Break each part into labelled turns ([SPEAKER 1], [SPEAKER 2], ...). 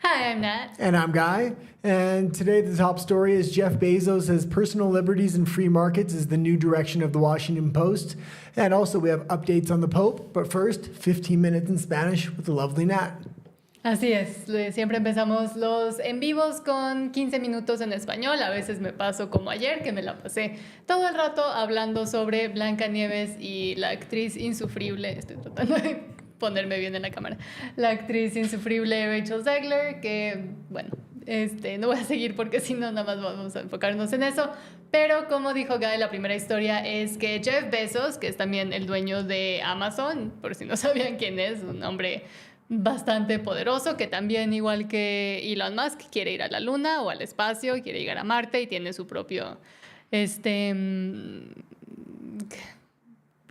[SPEAKER 1] Hi, I'm Nat.
[SPEAKER 2] And I'm Guy. And today the top story is Jeff Bezos says personal liberties and free markets is the new direction of the Washington Post. And also we have updates on the Pope. But first, 15 minutes in Spanish with the lovely Nat.
[SPEAKER 1] Así es, siempre empezamos los en vivos con 15 minutos en español. A veces me paso como ayer, que me la pasé todo el rato hablando sobre Blancanieves y la actriz insufrible. Estoy tratando de ponerme bien en la cámara. La actriz insufrible Rachel Zegler, que, bueno, no voy a seguir porque si no, nada más vamos a enfocarnos en eso. Pero como dijo Guy, la primera historia es que Jeff Bezos, que es también el dueño de Amazon, por si no sabían quién es, un hombre bastante poderoso, que también, igual que Elon Musk, quiere ir a la Luna o al espacio, quiere llegar a Marte y tiene su propio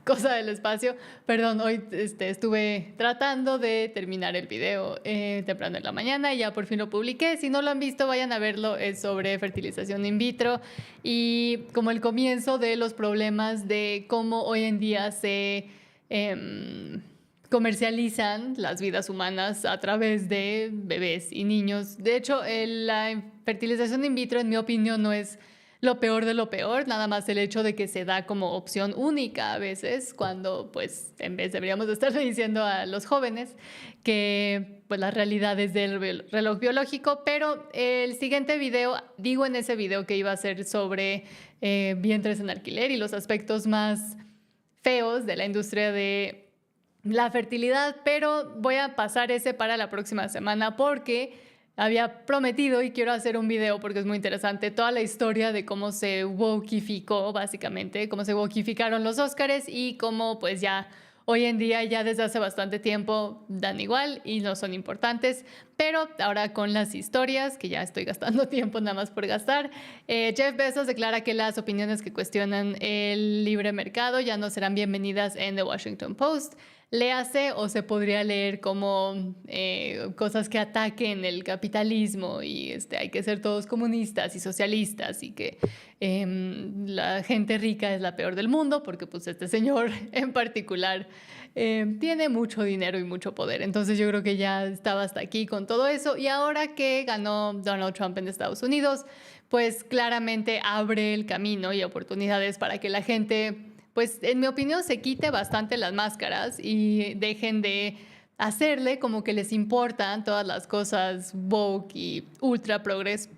[SPEAKER 1] cosa del espacio. Perdón, hoy estuve tratando de terminar el video temprano en la mañana y ya por fin lo publiqué. Si no lo han visto, vayan a verlo. Es sobre fertilización in vitro y como el comienzo de los problemas de cómo hoy en día se comercializan las vidas humanas a través de bebés y niños. De hecho, la fertilización in vitro, en mi opinión, no es lo peor de lo peor, nada más el hecho de que se da como opción única a veces, cuando pues en vez deberíamos estarle diciendo a los jóvenes que pues las realidades del reloj biológico. Pero el siguiente video, digo en ese video que iba a ser sobre vientres en alquiler y los aspectos más feos de la industria de la fertilidad, pero voy a pasar ese para la próxima semana porque había prometido y quiero hacer un video porque es muy interesante toda la historia de cómo se wokificó, básicamente, cómo se wokificaron los Óscares y cómo pues ya hoy en día, ya desde hace bastante tiempo, dan igual y no son importantes. Pero ahora con las historias, que ya estoy gastando tiempo nada más por gastar, Jeff Bezos declara que las opiniones que cuestionan el libre mercado ya no serán bienvenidas en The Washington Post. Léase, o se podría leer como cosas que ataquen el capitalismo y hay que ser todos comunistas y socialistas y que la gente rica es la peor del mundo porque pues este señor en particular tiene mucho dinero y mucho poder. Entonces yo creo que ya estaba hasta aquí con todo eso y ahora que ganó Donald Trump en Estados Unidos, pues claramente abre el camino y oportunidades para que la gente, pues en mi opinión, se quite bastante las máscaras y dejen de hacerle como que les importan todas las cosas woke y ultra progres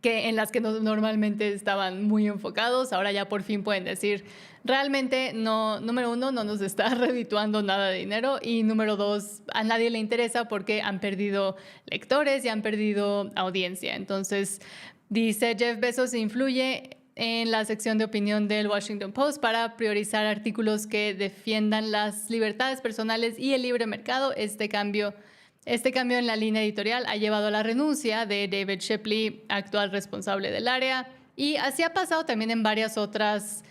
[SPEAKER 1] en las que normalmente estaban muy enfocados. Ahora ya por fin pueden decir, realmente no, número uno, no nos está redituando nada de dinero y número dos, a nadie le interesa porque han perdido lectores y han perdido audiencia. Entonces, dice Jeff Bezos influye en la sección de opinión del Washington Post para priorizar artículos que defiendan las libertades personales y el libre mercado. Este cambio en la línea editorial ha llevado a la renuncia de David Shipley, actual responsable del área, y así ha pasado también en varias otras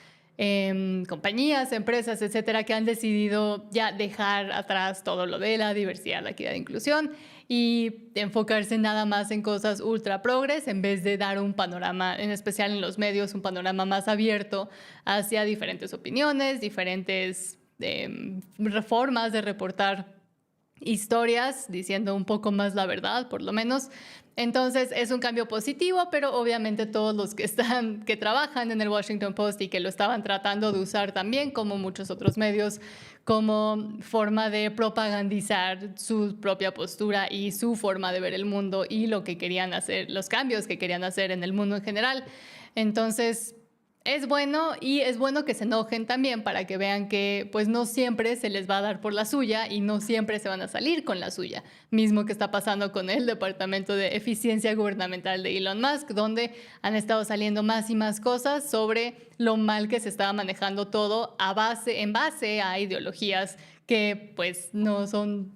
[SPEAKER 1] compañías, empresas, etcétera, que han decidido ya dejar atrás todo lo de la diversidad, la equidad e inclusión y enfocarse nada más en cosas ultra progres en vez de dar un panorama, en especial en los medios, un panorama más abierto hacia diferentes opiniones, diferentes formas de reportar historias, diciendo un poco más la verdad, por lo menos. Entonces es un cambio positivo, pero obviamente todos los que trabajan en el Washington Post y que lo estaban tratando de usar también, como muchos otros medios, como forma de propagandizar su propia postura y su forma de ver el mundo y lo que querían hacer, los cambios que querían hacer en el mundo en general. Entonces es bueno, y es bueno que se enojen también para que vean que pues no siempre se les va a dar por la suya y no siempre se van a salir con la suya. Mismo que está pasando con el Departamento de Eficiencia Gubernamental de Elon Musk, donde han estado saliendo más y más cosas sobre lo mal que se estaba manejando todo en base a ideologías que pues no son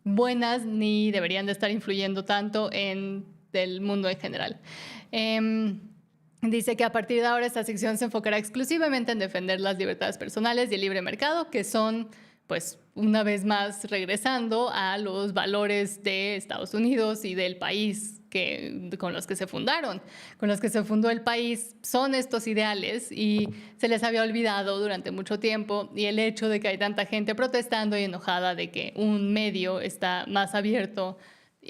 [SPEAKER 1] buenas ni deberían de estar influyendo tanto en el mundo en general. Dice que a partir de ahora esta sección se enfocará exclusivamente en defender las libertades personales y el libre mercado, que son, pues, una vez más regresando a los valores de Estados Unidos y del país con los que se fundaron, con los que se fundó el país. Son estos ideales y se les había olvidado durante mucho tiempo, y el hecho de que hay tanta gente protestando y enojada de que un medio está más abierto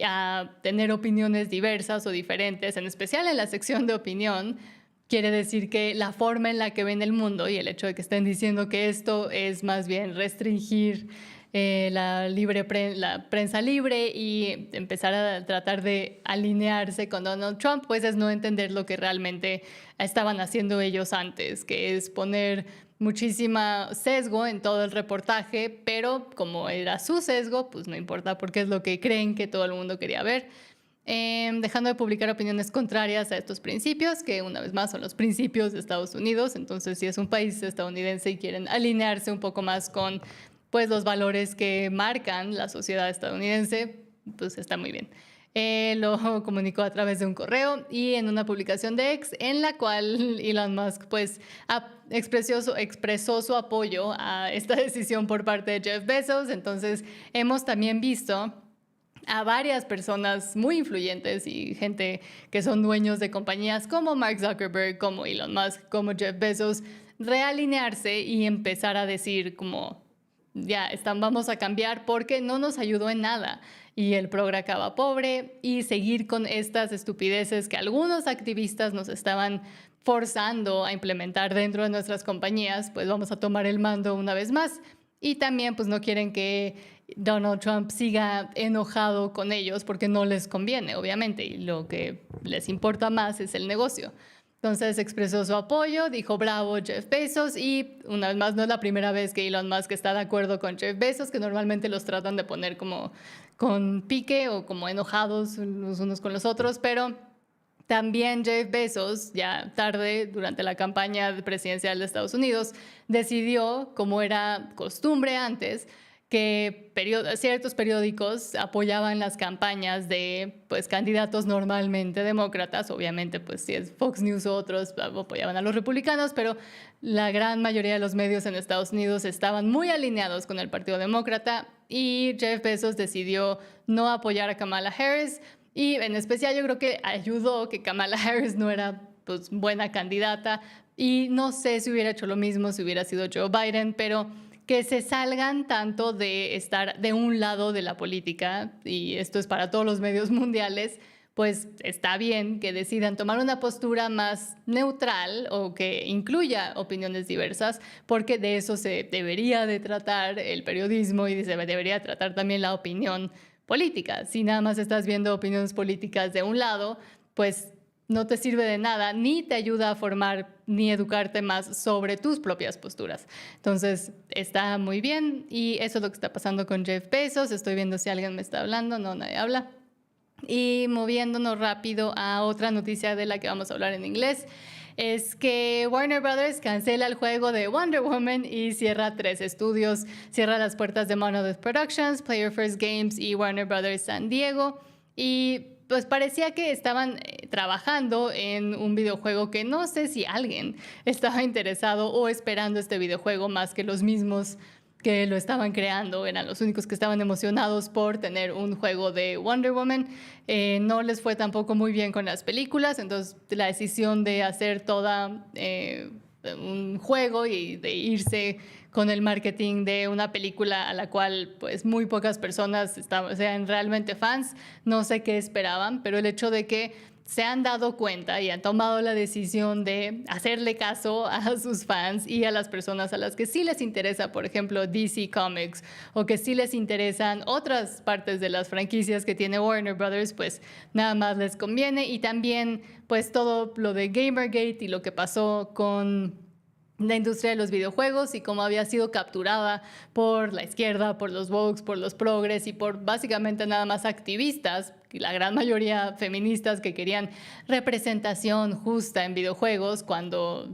[SPEAKER 1] a tener opiniones diversas o diferentes, en especial en la sección de opinión, quiere decir que la forma en la que ven el mundo y el hecho de que estén diciendo que esto es más bien restringir la prensa libre y empezar a tratar de alinearse con Donald Trump, pues es no entender lo que realmente estaban haciendo ellos antes, que es poner muchísima sesgo en todo el reportaje, pero como era su sesgo, pues no importa porque es lo que creen que todo el mundo quería ver. Dejando de publicar opiniones contrarias a estos principios, que una vez más son los principios de Estados Unidos. Entonces, si es un país estadounidense y quieren alinearse un poco más con pues, los valores que marcan la sociedad estadounidense, pues está muy bien. Lo comunicó a través de un correo y en una publicación de X, en la cual Elon Musk pues, expresó su apoyo a esta decisión por parte de Jeff Bezos. Entonces, hemos también visto a varias personas muy influyentes y gente que son dueños de compañías como Mark Zuckerberg, como Elon Musk, como Jeff Bezos, realinearse y empezar a decir como, ya, vamos a cambiar porque no nos ayudó en nada. Y el progre acaba pobre y seguir con estas estupideces que algunos activistas nos estaban forzando a implementar dentro de nuestras compañías, pues vamos a tomar el mando una vez más. Y también pues no quieren que Donald Trump siga enojado con ellos porque no les conviene, obviamente, y lo que les importa más es el negocio. Entonces expresó su apoyo, dijo bravo Jeff Bezos y una vez más no es la primera vez que Elon Musk está de acuerdo con Jeff Bezos, que normalmente los tratan de poner como con pique o como enojados los unos con los otros, pero también Jeff Bezos, ya tarde durante la campaña presidencial de Estados Unidos, decidió, como era costumbre antes, que ciertos periódicos apoyaban las campañas de pues, candidatos normalmente demócratas. Obviamente, pues, si es Fox News o otros apoyaban a los republicanos, pero la gran mayoría de los medios en Estados Unidos estaban muy alineados con el Partido Demócrata y Jeff Bezos decidió no apoyar a Kamala Harris. Y en especial yo creo que ayudó que Kamala Harris no era pues, buena candidata y no sé si hubiera hecho lo mismo si hubiera sido Joe Biden, pero que se salgan tanto de estar de un lado de la política, y esto es para todos los medios mundiales, pues está bien que decidan tomar una postura más neutral o que incluya opiniones diversas, porque de eso se debería de tratar el periodismo y se debería tratar también la opinión política. Si nada más estás viendo opiniones políticas de un lado, pues no te sirve de nada, ni te ayuda a formar ni educarte más sobre tus propias posturas. Entonces, está muy bien y eso es lo que está pasando con Jeff Bezos. Estoy viendo si alguien me está hablando. No, nadie habla. Y moviéndonos rápido a otra noticia de la que vamos a hablar en inglés, es que Warner Brothers cancela el juego de Wonder Woman y cierra 3 estudios. Cierra las puertas de MINUTOS Productions, Player First Games y Warner Brothers San Diego. Y pues parecía que estaban trabajando en un videojuego que no sé si alguien estaba interesado o esperando este videojuego más que los mismos que lo estaban creando. Eran los únicos que estaban emocionados por tener un juego de Wonder Woman. No les fue tampoco muy bien con las películas, entonces la decisión de hacer toda un juego y de irse con el marketing de una película a la cual pues muy pocas personas sean realmente fans, no sé qué esperaban, pero el hecho de que se han dado cuenta y han tomado la decisión de hacerle caso a sus fans y a las personas a las que sí les interesa, por ejemplo, DC Comics, o que sí les interesan otras partes de las franquicias que tiene Warner Brothers, pues nada más les conviene. Y también pues todo lo de Gamergate y lo que pasó con la industria de los videojuegos y cómo había sido capturada por la izquierda, por los woke, por los progres y por básicamente nada más activistas, la gran mayoría feministas que querían representación justa en videojuegos, cuando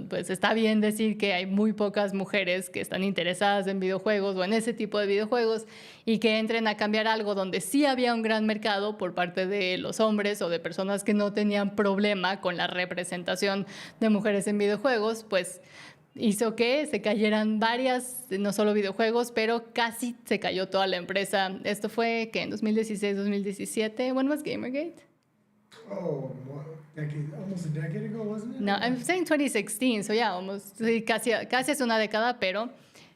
[SPEAKER 1] pues está bien decir que hay muy pocas mujeres que están interesadas en videojuegos o en ese tipo de videojuegos y que entren a cambiar algo donde sí había un gran mercado por parte de los hombres o de personas que no tenían problema con la representación de mujeres en videojuegos, pues hizo que se cayeran varias, no solo videojuegos, pero casi se cayó toda la empresa. Esto fue que en 2016, 2017. When was Gamergate?
[SPEAKER 2] Oh, almost a decade ago, wasn't it?
[SPEAKER 1] No, I'm saying 2016, so yeah, almost, sí, casi hace una década, pero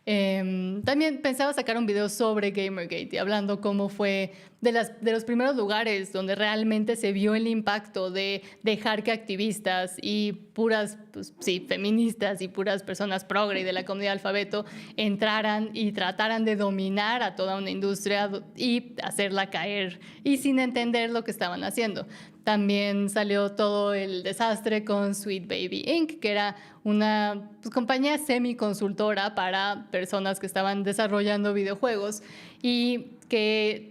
[SPEAKER 1] También pensaba sacar un video sobre Gamergate y hablando cómo fue de los primeros lugares donde realmente se vio el impacto de dejar que activistas y puras, pues, sí, feministas y puras personas progre y de la comunidad alfabeto entraran y trataran de dominar a toda una industria y hacerla caer y sin entender lo que estaban haciendo. También salió todo el desastre con Sweet Baby Inc., que era una compañía semi-consultora para personas que estaban desarrollando videojuegos y que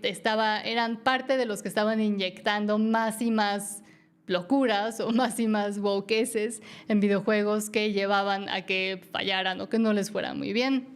[SPEAKER 1] eran parte de los que estaban inyectando más y más locuras o más y más wokeses en videojuegos que llevaban a que fallaran o que no les fuera muy bien.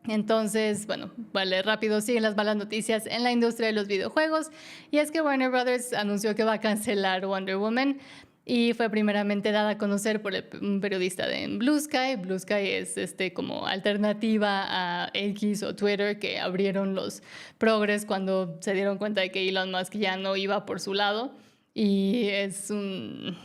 [SPEAKER 1] Entonces, bueno, vale, rápido siguen las malas noticias en la industria de los videojuegos y es que Warner Brothers anunció que va a cancelar Wonder Woman y fue primeramente dada a conocer por un periodista de Blue Sky. Blue Sky es como alternativa a X o Twitter que abrieron los progres cuando se dieron cuenta de que Elon Musk ya no iba por su lado. Y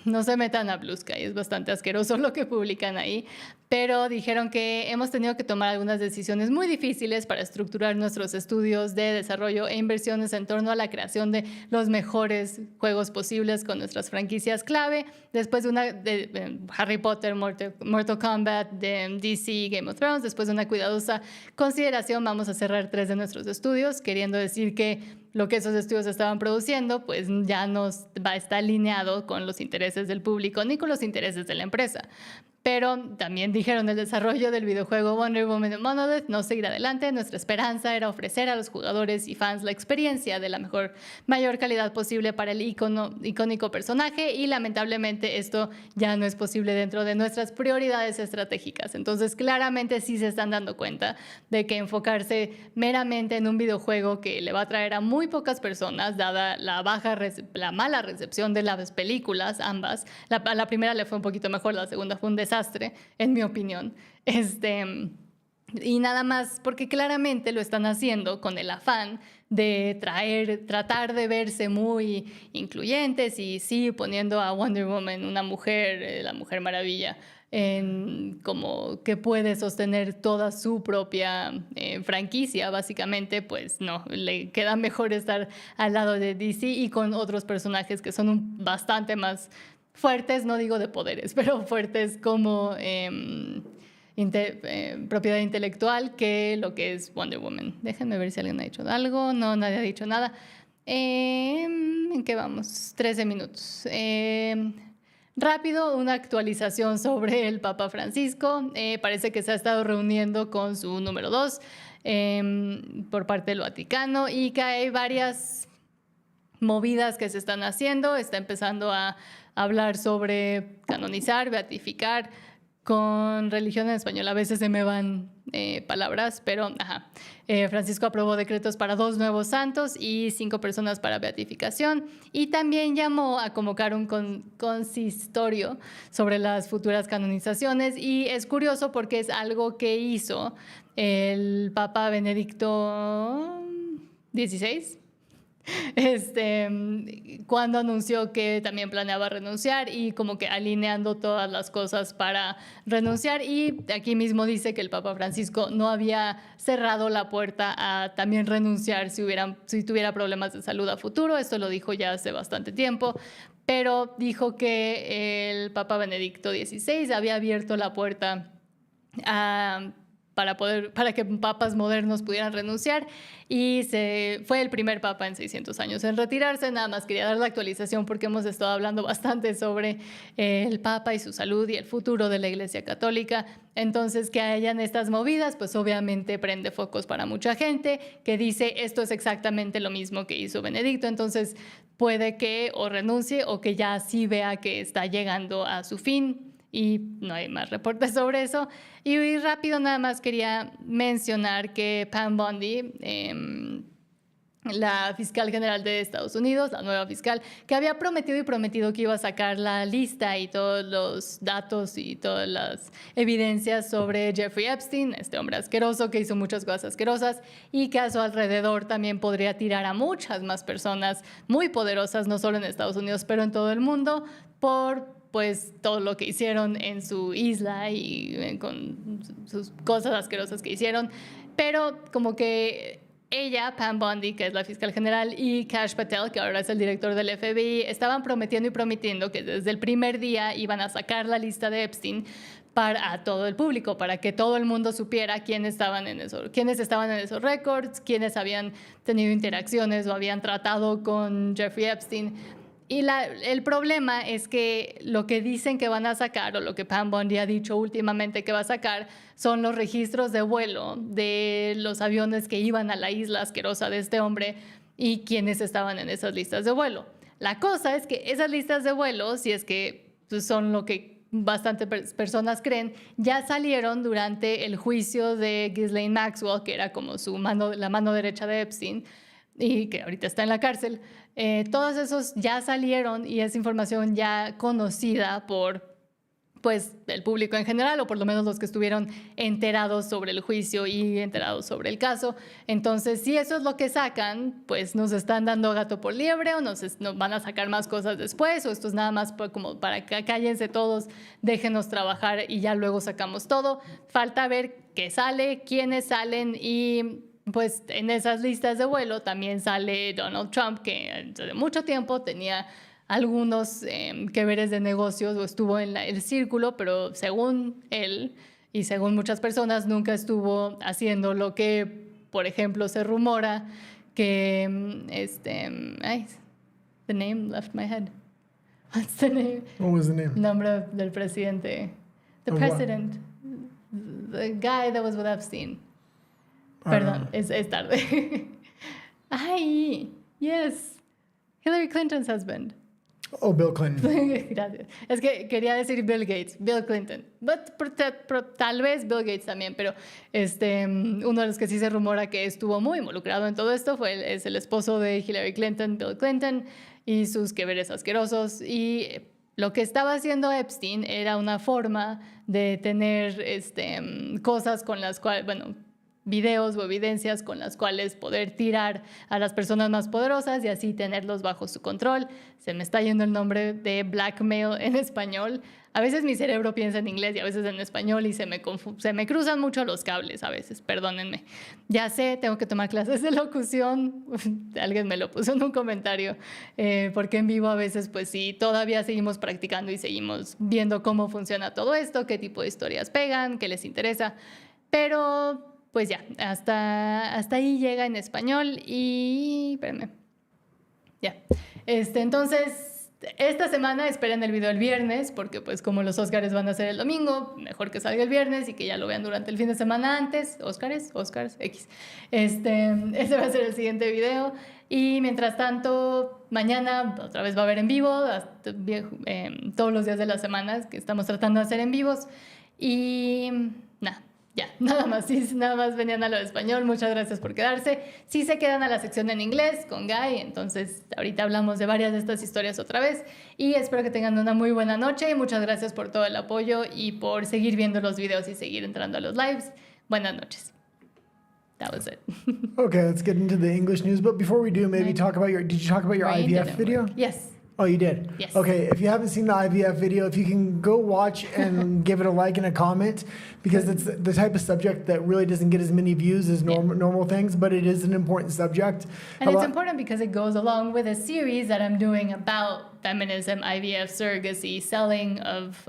[SPEAKER 1] no se metan a Blue Sky, es bastante asqueroso lo que publican ahí, pero dijeron que hemos tenido que tomar algunas decisiones muy difíciles para estructurar nuestros estudios de desarrollo e inversiones en torno a la creación de los mejores juegos posibles con nuestras franquicias clave, después de Harry Potter, Mortal Kombat, de DC, Game of Thrones, después de una cuidadosa consideración vamos a cerrar 3 de nuestros estudios, queriendo decir que lo que esos estudios estaban produciendo pues ya no va a estar alineado con los intereses del público ni con los intereses de la empresa. Pero también dijeron el desarrollo del videojuego Wonder Woman de Monolith no seguirá adelante. Nuestra esperanza era ofrecer a los jugadores y fans la experiencia de la mayor calidad posible para el icónico personaje y lamentablemente esto ya no es posible dentro de nuestras prioridades estratégicas. Entonces claramente sí se están dando cuenta de que enfocarse meramente en un videojuego que le va a traer a muy pocas personas, dada la mala recepción de las películas, ambas. La primera le fue un poquito mejor, la segunda fue un desastre, en mi opinión. Y nada más, porque claramente lo están haciendo con el afán de tratar de verse muy incluyentes y sí, poniendo a Wonder Woman, una mujer, la Mujer Maravilla, como que puede sostener toda su propia franquicia, básicamente, pues no, le queda mejor estar al lado de DC y con otros personajes que son bastante más fuertes, no digo de poderes, pero fuertes como propiedad intelectual que lo que es Wonder Woman. Déjenme ver si alguien ha dicho algo. No, nadie ha dicho nada. ¿En qué vamos? 13 minutos. Rápido, una actualización sobre el Papa Francisco. Parece que se ha estado reuniendo con su número 2 por parte del Vaticano y que hay varias movidas que se están haciendo. Está empezando a hablar sobre canonizar, beatificar con religión en español. A veces se me van palabras, pero Francisco aprobó decretos para 2 nuevos santos y 5 personas para beatificación y también llamó a convocar un consistorio sobre las futuras canonizaciones y es curioso porque es algo que hizo el Papa Benedicto XVI cuando anunció que también planeaba renunciar y como que alineando todas las cosas para renunciar. Y aquí mismo dice que el Papa Francisco no había cerrado la puerta a también renunciar si tuviera problemas de salud a futuro. Esto lo dijo ya hace bastante tiempo, pero dijo que el Papa Benedicto XVI había abierto la puerta para que papas modernos pudieran renunciar y fue el primer papa en 600 años en retirarse. Nada más quería dar la actualización porque hemos estado hablando bastante sobre el papa y su salud y el futuro de la Iglesia Católica. Entonces, que hayan estas movidas, pues obviamente prende focos para mucha gente que dice esto es exactamente lo mismo que hizo Benedicto. Entonces, puede que o renuncie o que ya sí vea que está llegando a su fin. Y no hay más reportes sobre eso. Y rápido nada más quería mencionar que Pam Bondi, la fiscal general de Estados Unidos, la nueva fiscal, que había prometido que iba a sacar la lista y todos los datos y todas las evidencias sobre Jeffrey Epstein, este hombre asqueroso que hizo muchas cosas asquerosas y que a su alrededor también podría tirar a muchas más personas muy poderosas, no solo en Estados Unidos, pero en todo el mundo, por pues todo lo que hicieron en su isla y con sus cosas asquerosas que hicieron, pero como que ella, Pam Bondi, que es la fiscal general, y Kash Patel, que ahora es el director del FBI, estaban prometiendo y prometiendo que desde el primer día iban a sacar la lista de Epstein para todo el público, para que todo el mundo supiera quiénes estaban en esos récords, quiénes habían tenido interacciones o habían tratado con Jeffrey Epstein. Y el problema es que lo que dicen que van a sacar, o lo que Pam Bondi ha dicho últimamente que va a sacar, son los registros de vuelo de los aviones que iban a la isla asquerosa de este hombre y quienes estaban en esas listas de vuelo. La cosa es que esas listas de vuelo, si es que son lo que bastantes personas creen, ya salieron durante el juicio de Ghislaine Maxwell, que era como la mano derecha de Epstein, y que ahorita está en la cárcel. Todos esos ya salieron y es información ya conocida por pues el público en general, o por lo menos los que estuvieron enterados sobre el juicio y enterados sobre el caso. Entonces, si eso es lo que sacan, pues nos están dando gato por liebre, o nos van a sacar más cosas después, o esto es nada más como para que cállense todos, déjenos trabajar y ya luego sacamos todo. Falta ver qué sale, quiénes salen, y pues en esas listas de vuelo también sale Donald Trump, que desde mucho tiempo tenía algunos que veres de negocios o estuvo en el círculo, pero según él y según muchas personas nunca estuvo haciendo lo que, por ejemplo, se rumora que the name left my head. What's the name?
[SPEAKER 2] What was the name?
[SPEAKER 1] Nombre del presidente. The president. The guy that was with Epstein. Perdón, es tarde. Ay, yes. Hillary Clinton's husband.
[SPEAKER 2] Oh, Bill Clinton.
[SPEAKER 1] Gracias. Es que quería decir Bill Gates, Bill Clinton. Tal vez Bill Gates también, pero uno de los que sí se rumora que estuvo muy involucrado en todo esto es el esposo de Hillary Clinton, Bill Clinton, y sus que veres asquerosos. Y lo que estaba haciendo Epstein era una forma de tener cosas con las cuales, bueno, videos o evidencias con las cuales poder tirar a las personas más poderosas y así tenerlos bajo su control. Se me está yendo el nombre de blackmail en español. A veces mi cerebro piensa en inglés y a veces en español y se me cruzan mucho los cables a veces, perdónenme. Ya sé, tengo que tomar clases de locución. Alguien me lo puso en un comentario, porque en vivo a veces pues sí, todavía seguimos practicando y seguimos viendo cómo funciona todo esto, qué tipo de historias pegan, qué les interesa, pero pues ya, hasta ahí llega en español y... espérenme. Ya. Entonces, esta semana esperen el video el viernes, porque pues como los Óscares van a ser el domingo, mejor que salga el viernes y que ya lo vean durante el fin de semana antes. Óscares, X. Ese va a ser el siguiente video. Y mientras tanto, mañana otra vez va a haber en vivo, todos los días de las semanas que estamos tratando de hacer en vivos. Y nada. Ya, nada más venían a lo de español. Muchas gracias por quedarse. Sí se quedan a la sección en inglés con Guy, entonces ahorita hablamos de varias de estas historias otra vez y espero que tengan una muy buena noche y muchas gracias por todo el apoyo y por seguir viendo los videos y seguir entrando a los lives. Buenas noches. That was it.
[SPEAKER 2] Okay, let's get into the English news. But before we do, maybe did you talk about your IVF video?
[SPEAKER 1] Yes.
[SPEAKER 2] Oh, you did?
[SPEAKER 1] Yes.
[SPEAKER 2] Okay, if you haven't seen the IVF video, if you can go watch and give it a like and a comment, because it's the type of subject that really doesn't get as many views as normal things, but it is an important subject.
[SPEAKER 1] And it's important because it goes along with a series that I'm doing about feminism, IVF, surrogacy, selling of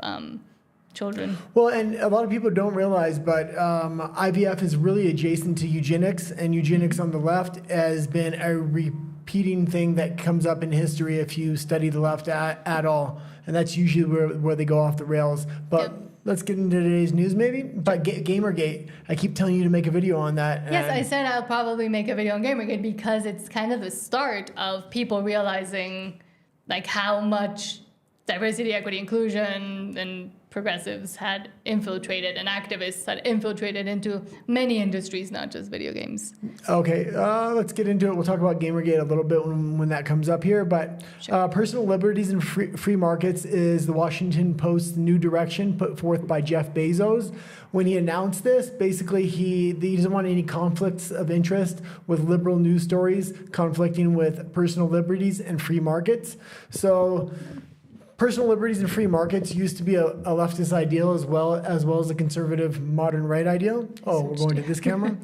[SPEAKER 1] children.
[SPEAKER 2] Well, and a lot of people don't realize, but IVF is really adjacent to eugenics, and eugenics on the left has been a repeating thing that comes up in history if you study the left at all, and that's usually where they go off the rails. But let's get into today's news, maybe. But Gamergate, I keep telling you to make a video on that.
[SPEAKER 1] Yes, I said I'll probably make a video on Gamergate because it's kind of the start of people realizing like how much diversity, equity, inclusion, and progressives had infiltrated and activists had infiltrated into many industries, not just video games.
[SPEAKER 2] Okay, let's get into it. We'll talk about Gamergate a little bit when that comes up here. But sure. Personal liberties and free markets is the Washington Post's new direction put forth by Jeff Bezos. When he announced this, basically he doesn't want any conflicts of interest with liberal news stories conflicting with personal liberties and free markets. So personal liberties and free markets used to be a leftist ideal as well as a conservative modern right ideal. Oh, we're going to this camera?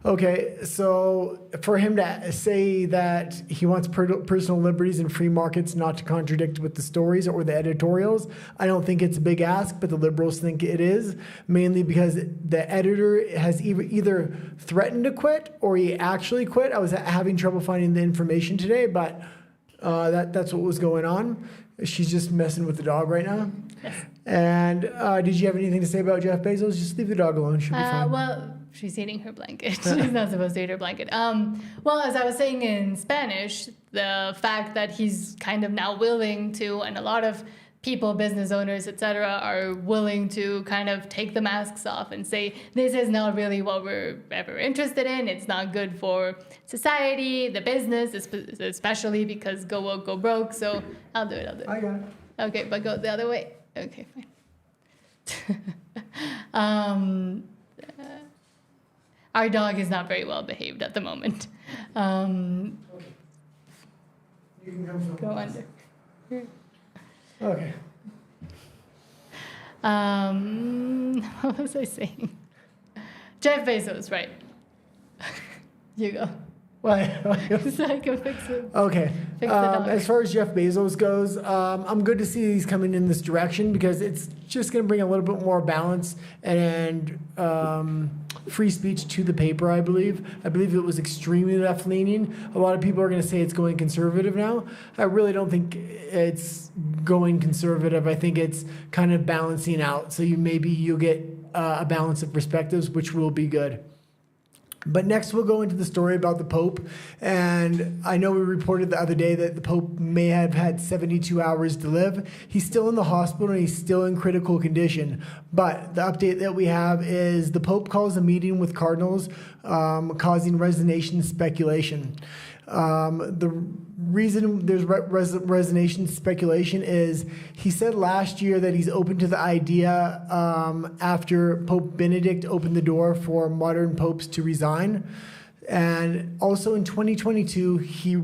[SPEAKER 2] Okay, so for him to say that he wants personal liberties and free markets not to contradict with the stories or the editorials, I don't think it's a big ask, but the liberals think it is, mainly because the editor has either threatened to quit or he actually quit. I was having trouble finding the information today, but that's what was going on. She's just messing with the dog right now.
[SPEAKER 1] Yes.
[SPEAKER 2] And did you have anything to say about Jeff Bezos? Just leave the dog alone. She'll be fine.
[SPEAKER 1] Well, she's eating her blanket. She's not supposed to eat her blanket. Well, as I was saying in Spanish, the fact that he's kind of now willing to, and a lot of people, business owners, etc., are willing to kind of take the masks off and say, this is not really what we're ever interested in. It's not good for society, the business, especially because go woke, go broke. So I'll do it.
[SPEAKER 2] I got it.
[SPEAKER 1] Okay, but go the other way. Okay, fine. Our dog is not very well behaved at the moment.
[SPEAKER 2] Okay. You can come from
[SPEAKER 1] Go under.
[SPEAKER 2] Okay.
[SPEAKER 1] What was I saying? Jeff Bezos, right? You go.
[SPEAKER 2] Why?
[SPEAKER 1] So I can fix it.
[SPEAKER 2] Okay.
[SPEAKER 1] Fix the dog.
[SPEAKER 2] As far as Jeff Bezos goes, I'm good to see he's coming in this direction because it's just going to bring a little bit more balance and free speech to the paper, I believe. I believe it was extremely left-leaning. A lot of people are going to say it's going conservative now. I really don't think it's going conservative. I think it's kind of balancing out. So you'll get a balance of perspectives, which will be good. But next we'll go into the story about the Pope. And I know we reported the other day that the Pope may have had 72 hours to live. He's still in the hospital and he's still in critical condition. But the update that we have is the Pope calls a meeting with cardinals, causing resonation speculation. The reason there's resonation speculation is he said last year that he's open to the idea after Pope Benedict opened the door for modern popes to resign. And also in 2022, he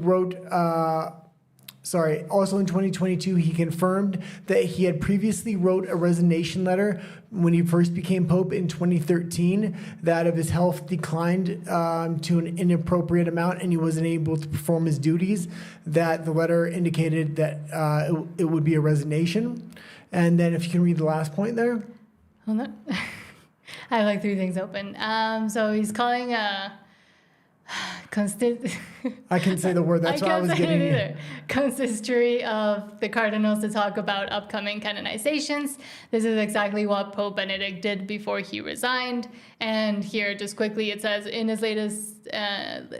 [SPEAKER 2] confirmed that he had previously wrote a resignation letter when he first became Pope in 2013, that of his health declined to an inappropriate amount and he wasn't able to perform his duties, that the letter indicated that it would be a resignation. And then if you can read the last point there.
[SPEAKER 1] Hold on. I have like 3 things open. So he's calling a...
[SPEAKER 2] I can say the word. That's what I was getting
[SPEAKER 1] either. Consistory of the cardinals to talk about upcoming canonizations. This is exactly what Pope Benedict did before he resigned. And here, just quickly, it says, in his latest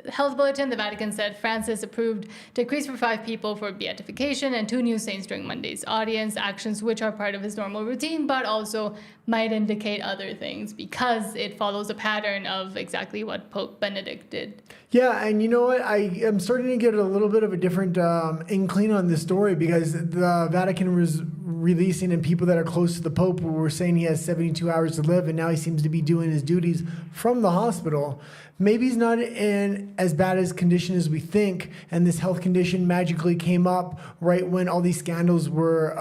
[SPEAKER 1] health bulletin, the Vatican said Francis approved decrees for 5 people for beatification and 2 new saints during Monday's audience, actions which are part of his normal routine, but also might indicate other things because it follows a pattern of exactly what Pope Benedict did.
[SPEAKER 2] Yeah, and you know what? I am starting to get a little bit of a different inkling on this story because the Vatican was releasing and people that are close to the Pope were saying he has 72 hours to live and now he seems to be doing his duties from the hospital. Maybe he's not in as bad as condition as we think, and this health condition magically came up right when all these scandals were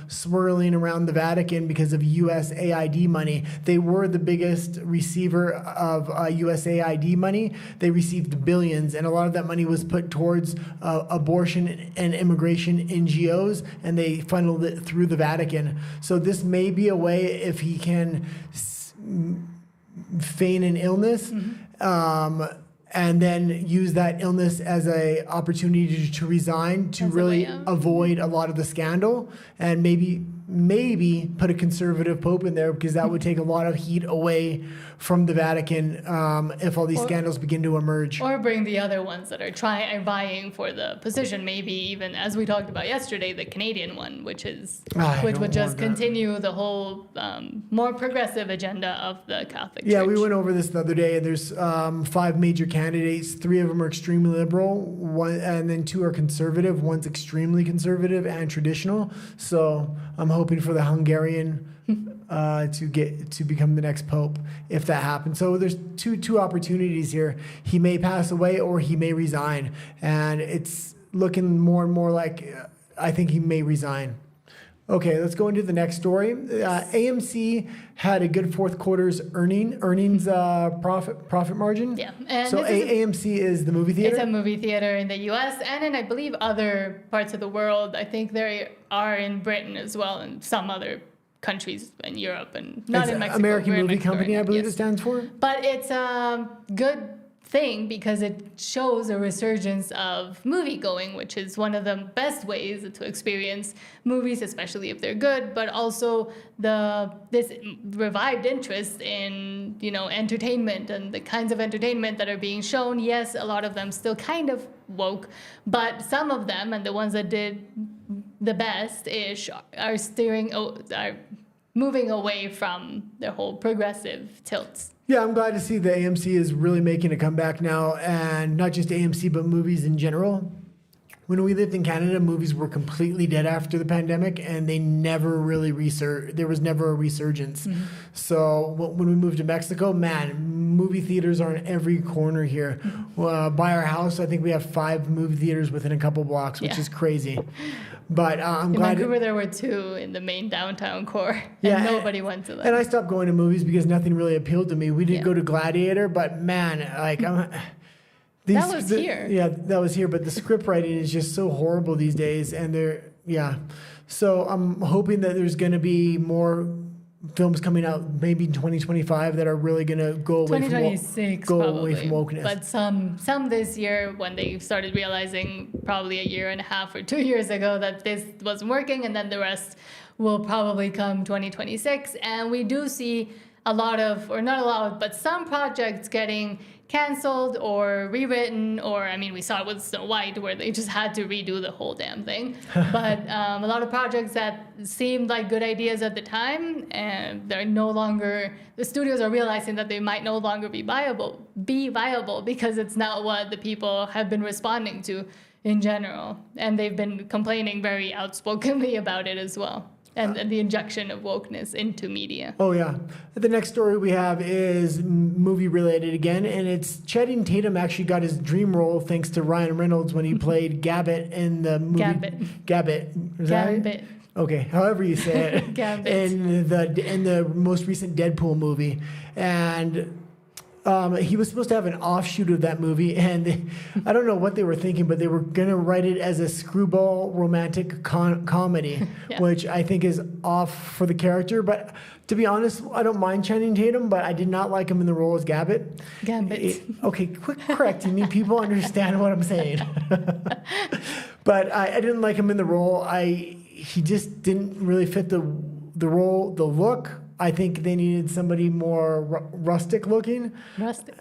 [SPEAKER 2] swirling around the Vatican because of USAID money. They were the biggest receiver of USAID money. They received billions, and a lot of that money was put towards abortion and immigration NGOs, and they funneled it through the Vatican. So this may be a way, if he can feign an illness, and then use that illness as a opportunity to resign, to really avoid a lot of the scandal, and maybe put a conservative pope in there, because that would take a lot of heat away from the Vatican if all these scandals begin to emerge.
[SPEAKER 1] Or bring the other ones that are vying for the position, maybe even, as we talked about yesterday, the Canadian one, which would just continue the whole more progressive agenda of the Catholic Church.
[SPEAKER 2] Yeah, we went over this the other day, and there's 5 major candidates. 3 of them are extremely liberal, and then 2 are conservative. One's extremely conservative and traditional. So I'm hoping for the Hungarian to become the next pope if that happens. So there's two opportunities here. He may pass away or he may resign, and it's looking more and more like I think he may resign. Okay, let's go into the next story. AMC had a good fourth quarter's earnings profit margin.
[SPEAKER 1] Yeah, and
[SPEAKER 2] so AMC is the movie theater?
[SPEAKER 1] It's a movie theater in the U.S. and in, I believe, other parts of the world. I think they are in Britain as well, and some other countries in Europe, and not in Mexico.
[SPEAKER 2] American Movie
[SPEAKER 1] Mexico
[SPEAKER 2] Company,
[SPEAKER 1] right
[SPEAKER 2] I believe
[SPEAKER 1] yes.
[SPEAKER 2] it stands for.
[SPEAKER 1] But it's a good thing because it shows a resurgence of movie going, which is one of the best ways to experience movies, especially if they're good, but also this revived interest in, entertainment and the kinds of entertainment that are being shown. Yes, a lot of them still kind of woke, but some of them, and the ones that did the best-ish, are moving away from their whole progressive tilts.
[SPEAKER 2] Yeah, I'm glad to see that AMC is really making a comeback now, and not just AMC, but movies in general. When we lived in Canada, movies were completely dead after the pandemic, and they never really there was never a resurgence. Mm-hmm. So when we moved to Mexico, man, movie theaters are in every corner here. Mm-hmm. By our house, I think we have 5 movie theaters within a couple blocks, which is crazy. But I'm glad. In
[SPEAKER 1] Vancouver, there were 2 in the main downtown core, and nobody went to them.
[SPEAKER 2] And I stopped going to movies because nothing really appealed to me. We did go to Gladiator, but man,
[SPEAKER 1] that was here.
[SPEAKER 2] Yeah, that was here. But the script writing is just so horrible these days, and So I'm hoping that there's going to be more films coming out, maybe in 2025, that are really going to go away from
[SPEAKER 1] 2026, away from
[SPEAKER 2] wokeness.
[SPEAKER 1] But some this year, when they started realizing, probably a year and a half or 2 years ago, that this wasn't working, and then the rest will probably come 2026. And we do see a lot of, or not a lot, but some projects getting canceled or rewritten, or we saw it with Snow White where they just had to redo the whole damn thing. But a lot of projects that seemed like good ideas at the time, and they're no longer, the studios are realizing that they might no longer be viable because it's not what the people have been responding to in general. And they've been complaining very outspokenly about it as well. And the injection of wokeness into media.
[SPEAKER 2] Oh, yeah. The next story we have is movie-related again, and it's Channing Tatum actually got his dream role thanks to Ryan Reynolds when he played Gabbett in the movie... Gabbett. Is that right? Okay, however you say it.
[SPEAKER 1] Gabbett.
[SPEAKER 2] In the most recent Deadpool movie. And... he was supposed to have an offshoot of that movie, and I don't know what they were thinking, but they were going to write it as a screwball romantic comedy, which I think is off for the character. But to be honest, I don't mind Channing Tatum, but I did not like him in the role as Gabbett. Okay, quit correcting me. People understand what I'm saying. But I didn't like him in the role. He just didn't really fit the role, the look. I think they needed somebody more rustic looking.
[SPEAKER 1] Rustic?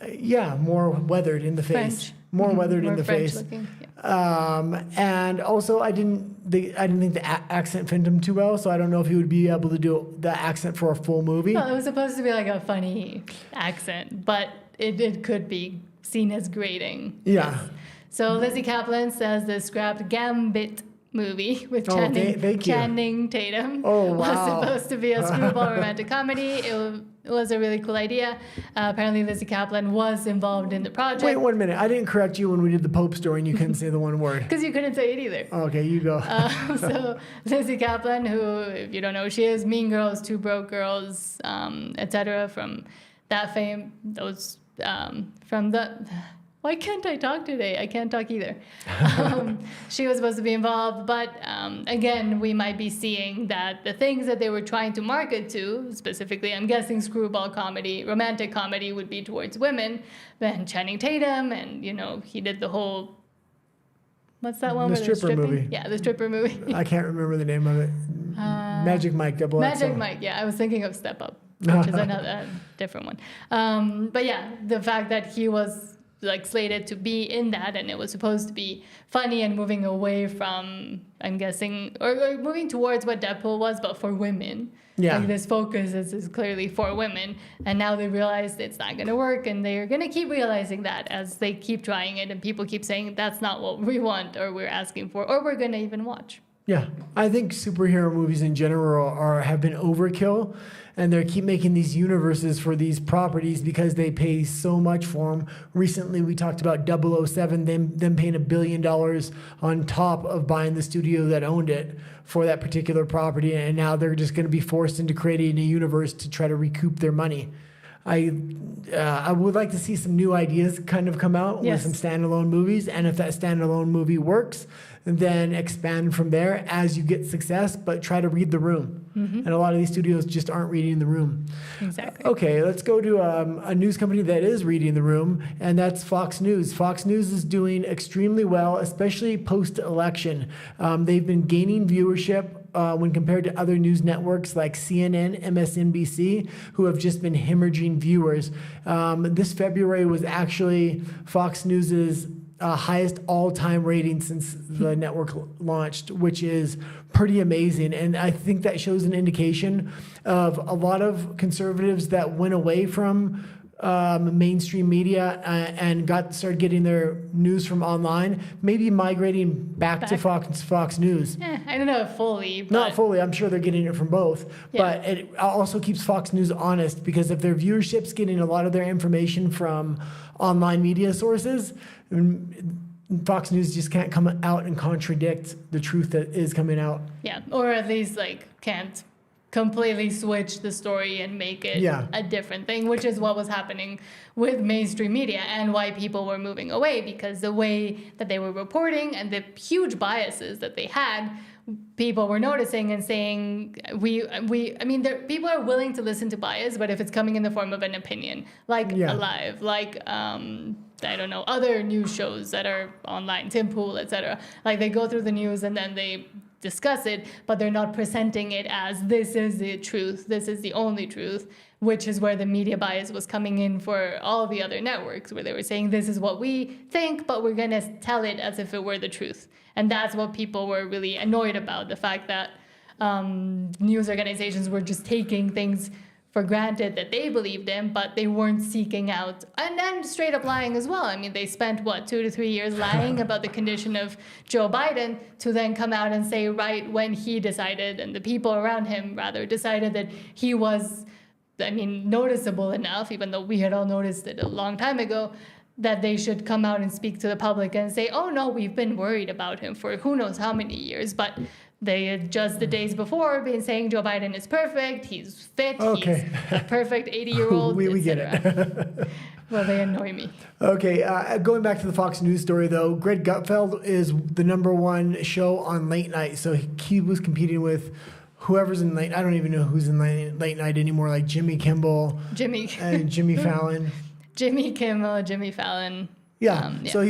[SPEAKER 2] More weathered in the face.
[SPEAKER 1] French.
[SPEAKER 2] More weathered in the
[SPEAKER 1] French
[SPEAKER 2] face.
[SPEAKER 1] Looking. Yeah.
[SPEAKER 2] And also, I didn't think the accent fit him too well, so I don't know if he would be able to do the accent for a full movie.
[SPEAKER 1] Well, it was supposed to be like a funny accent, but it could be seen as grating.
[SPEAKER 2] Yeah.
[SPEAKER 1] Yes. So Lizzie Kaplan says the scrapped Gambit movie with Channing Tatum was supposed to be a screwball romantic comedy. It was a really cool idea. Apparently Lizzie Kaplan was involved in the project.
[SPEAKER 2] Wait 1 minute. I didn't correct you when we did the Pope story and you couldn't say the one word.
[SPEAKER 1] Because you couldn't say it either.
[SPEAKER 2] Okay, you go.
[SPEAKER 1] So Lizzie Kaplan, who, if you don't know who she is, Mean Girls, Two Broke Girls, etc., from that fame, those from the... Why can't I talk today? I can't talk either. She was supposed to be involved, but again, we might be seeing that the things that they were trying to market to, specifically, I'm guessing screwball comedy, romantic comedy would be towards women, then Channing Tatum, and, he did the whole, what's that one?
[SPEAKER 2] The stripper movie.
[SPEAKER 1] Yeah, the stripper movie.
[SPEAKER 2] I can't remember the name of it. Magic Mike, Double XL.
[SPEAKER 1] Magic Mike, yeah. I was thinking of Step Up, which is another different one. But yeah, the fact that he was slated to be in that, and it was supposed to be funny and moving away from, I'm guessing, or moving towards what Deadpool was, but for women. Yeah. This focus is clearly for women, and now they realized it's not going to work, and they're going to keep realizing that as they keep trying it, and people keep saying that's not what we want, or we're asking for, or we're going to even watch.
[SPEAKER 2] Yeah, I think superhero movies in general have been overkill, and they keep making these universes for these properties because they pay so much for them. Recently, we talked about 007, them paying $1 billion on top of buying the studio that owned it for that particular property, and now they're just going to be forced into creating a universe to try to recoup their money. I would like to see some new ideas kind of come out with some standalone movies, and if that standalone movie works, then expand from there as you get success, but try to read the room. And a lot of these studios just aren't reading the room.
[SPEAKER 1] Exactly.
[SPEAKER 2] Okay, let's go to a news company that is reading the room, and that's Fox News. Fox News is doing extremely well, especially post-election. They've been gaining viewership when compared to other news networks like CNN, MSNBC, who have just been hemorrhaging viewers. This February was actually Fox News's highest all-time rating since the network launched, which is pretty amazing. And I think that shows an indication of a lot of conservatives that went away from mainstream media and started getting their news from online, maybe migrating back to Fox News.
[SPEAKER 1] I don't know fully. But
[SPEAKER 2] not fully. I'm sure they're getting it from both. But it also keeps Fox News honest, because if their viewership's getting a lot of their information from online media sources, Fox News just can't come out and contradict the truth that is coming out.
[SPEAKER 1] Yeah, or at least can't completely switch the story and make it a different thing, which is what was happening with mainstream media and why people were moving away, because the way that they were reporting and the huge biases that they had, people were noticing and saying, people are willing to listen to bias, but if it's coming in the form of an opinion, Alive, I don't know, other news shows that are online, Tim Pool, etc. They go through the news and then they discuss it, but they're not presenting it as this is the truth, this is the only truth, which is where the media bias was coming in for all the other networks, where they were saying this is what we think, but we're going to tell it as if it were the truth. And that's what people were really annoyed about, the fact that news organizations were just taking things for granted that they believed in, but they weren't seeking out, and then straight up lying as well. I mean, they spent, 2 to 3 years lying about the condition of Joe Biden to then come out and say right when he decided, and the people around him rather, decided that he was, noticeable enough, even though we had all noticed it a long time ago, that they should come out and speak to the public and say, oh no, we've been worried about him for who knows how many years, but they had just the days before been saying Joe Biden is perfect, he's fit, he's a perfect 80-year-old,
[SPEAKER 2] we get it.
[SPEAKER 1] Well, they annoy me.
[SPEAKER 2] Okay, going back to the Fox News story, though, Greg Gutfeld is the #1 show on late night, so he was competing with whoever's in late. I don't even know who's in late night anymore, like Jimmy Kimmel, and Jimmy Fallon.
[SPEAKER 1] Jimmy Kimmel, Jimmy Fallon.
[SPEAKER 2] So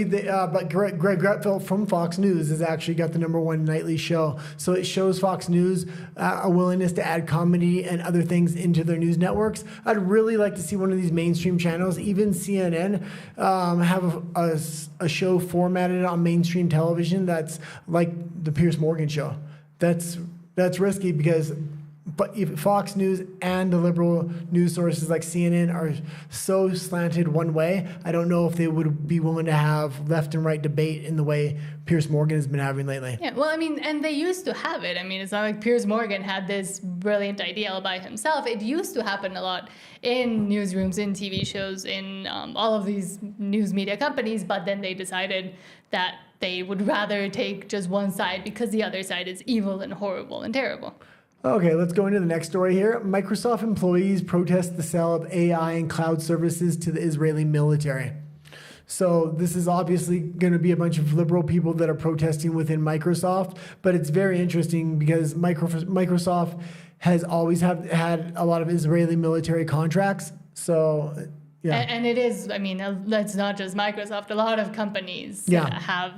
[SPEAKER 2] but Greg Gutfeld from Fox News has actually got the #1 nightly show. So it shows Fox News a willingness to add comedy and other things into their news networks. I'd really like to see one of these mainstream channels, even CNN, have a show formatted on mainstream television that's like the Piers Morgan show. That's risky because. But if Fox News and the liberal news sources like CNN are so slanted one way, I don't know if they would be willing to have left and right debate in the way Piers Morgan has been having lately.
[SPEAKER 1] Yeah, well, and they used to have it. It's not like Piers Morgan had this brilliant idea all by himself. It used to happen a lot in newsrooms, in TV shows, in all of these news media companies, but then they decided that they would rather take just one side because the other side is evil and horrible and terrible.
[SPEAKER 2] Okay, let's go into the next story here. Microsoft employees protest the sale of AI and cloud services to the Israeli military. So this is obviously going to be a bunch of liberal people that are protesting within Microsoft, but it's very interesting because Microsoft has always had a lot of Israeli military contracts. So, yeah.
[SPEAKER 1] And it is, that's not just Microsoft. A lot of companies have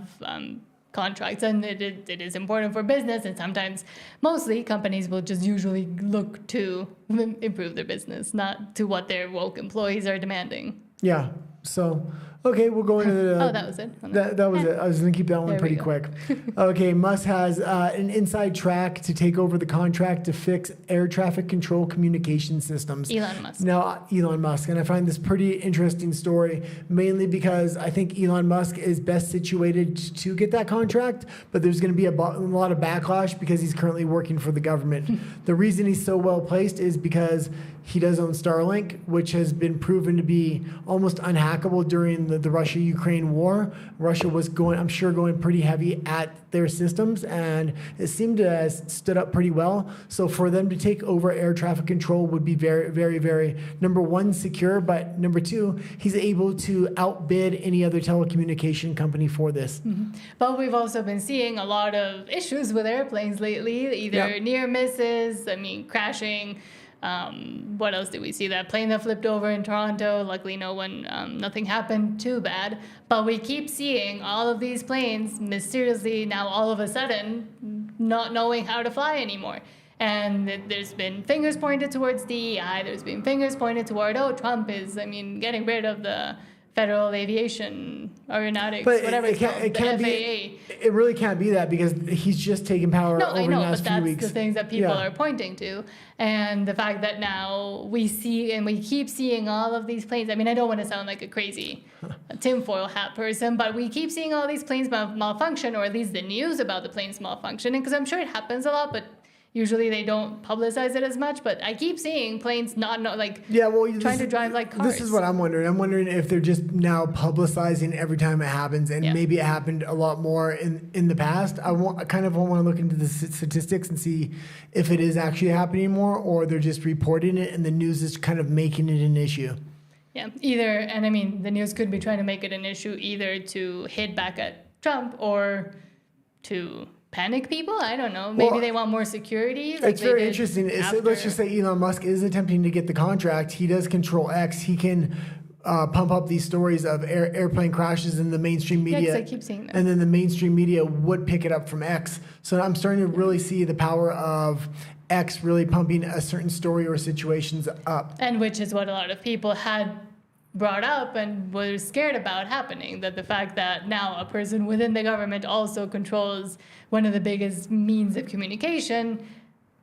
[SPEAKER 1] contracts, and it is important for business, and sometimes, mostly, companies will just usually look to improve their business, not to what their woke employees are demanding.
[SPEAKER 2] Yeah. So, okay, we'll go into the...
[SPEAKER 1] Oh, that was it?
[SPEAKER 2] That was it. I was going to keep that one
[SPEAKER 1] There
[SPEAKER 2] pretty
[SPEAKER 1] we go.
[SPEAKER 2] quick. Okay, Musk has an inside track to take over the contract to fix air traffic control communication systems.
[SPEAKER 1] Elon Musk.
[SPEAKER 2] Now, Elon Musk. And I find this pretty interesting story, mainly because I think Elon Musk is best situated to get that contract, but there's going to be a lot of backlash because he's currently working for the government. The reason he's so well placed is because he does own Starlink, which has been proven to be almost unhackable during the Russia-Ukraine war. Russia was going pretty heavy at their systems, and it seemed to have stood up pretty well. So for them to take over air traffic control would be very, very, very, number one, secure, but number two, he's able to outbid any other telecommunication company for this.
[SPEAKER 1] Mm-hmm. But we've also been seeing a lot of issues with airplanes lately, either near misses, crashing. What else did we see? That plane that flipped over in Toronto. Luckily, nothing happened too bad. But we keep seeing all of these planes mysteriously now all of a sudden not knowing how to fly anymore. And there's been fingers pointed towards DEI. There's been fingers pointed toward, Trump is, getting rid of the Federal Aviation Aeronautics, whatever it's called, the FAA.
[SPEAKER 2] It really can't be that because he's just taken power over the last few weeks.
[SPEAKER 1] No, I know, but that's the things that people are pointing to. And the fact that now we see and we keep seeing all of these planes. I don't want to sound like a crazy tinfoil hat person, but we keep seeing all these planes malfunction, or at least the news about the planes malfunctioning, because I'm sure it happens a lot, but usually they don't publicize it as much, but I keep seeing planes trying to drive like cars.
[SPEAKER 2] This is what I'm wondering. I'm wondering if they're just now publicizing every time it happens, and maybe it happened a lot more in the past. I kind of want to look into the statistics and see if it is actually happening more, or they're just reporting it and the news is kind of making it an issue.
[SPEAKER 1] Yeah, either, and the news could be trying to make it an issue either to hit back at Trump or to panic people. I don't know. Maybe they want more security.
[SPEAKER 2] It's very interesting. Let's just say Elon Musk is attempting to get the contract. He does control X. He can pump up these stories of airplane crashes in the mainstream media.
[SPEAKER 1] Yeah, I keep seeing that.
[SPEAKER 2] And then the mainstream media would pick it up from X. So I'm starting to really see the power of X really pumping a certain story or situations up.
[SPEAKER 1] And which is what a lot of people had brought up and were scared about happening, that the fact that now a person within the government also controls one of the biggest means of communication,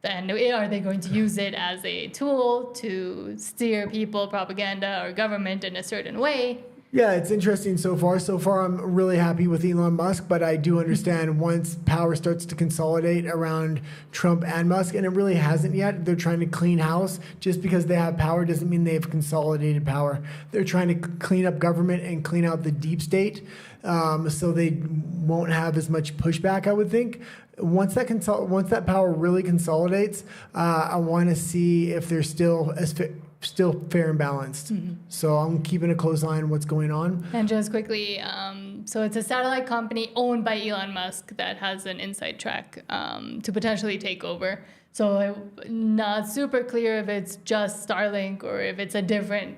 [SPEAKER 1] and are they going to use it as a tool to steer people, propaganda, or government in a certain way?
[SPEAKER 2] Yeah, it's interesting so far. So far, I'm really happy with Elon Musk, but I do understand once power starts to consolidate around Trump and Musk, and it really hasn't yet. They're trying to clean house. Just because they have power doesn't mean they've consolidated power. They're trying to clean up government and clean out the deep state, so they won't have as much pushback, I would think. Once that power really consolidates, I want to see if they're still fair and balanced. Mm-hmm. So I'm keeping a close eye on what's going on.
[SPEAKER 1] And just quickly, so it's a satellite company owned by Elon Musk that has an inside track to potentially take over. So not super clear if it's just Starlink or if it's a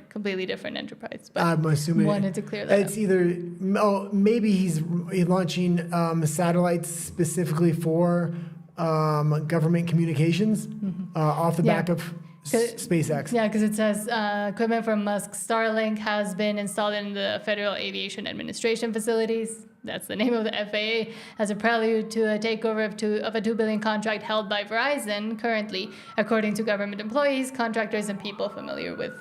[SPEAKER 1] completely different enterprise. But
[SPEAKER 2] I'm assuming
[SPEAKER 1] wanted to clear that
[SPEAKER 2] it's either, maybe he's launching satellites specifically for government communications off the back of SpaceX.
[SPEAKER 1] Yeah, because it says equipment from Musk's Starlink has been installed in the Federal Aviation Administration facilities. That's the name of the FAA, as a prelude to a takeover of a $2 billion contract held by Verizon currently, according to government employees, contractors, and people familiar with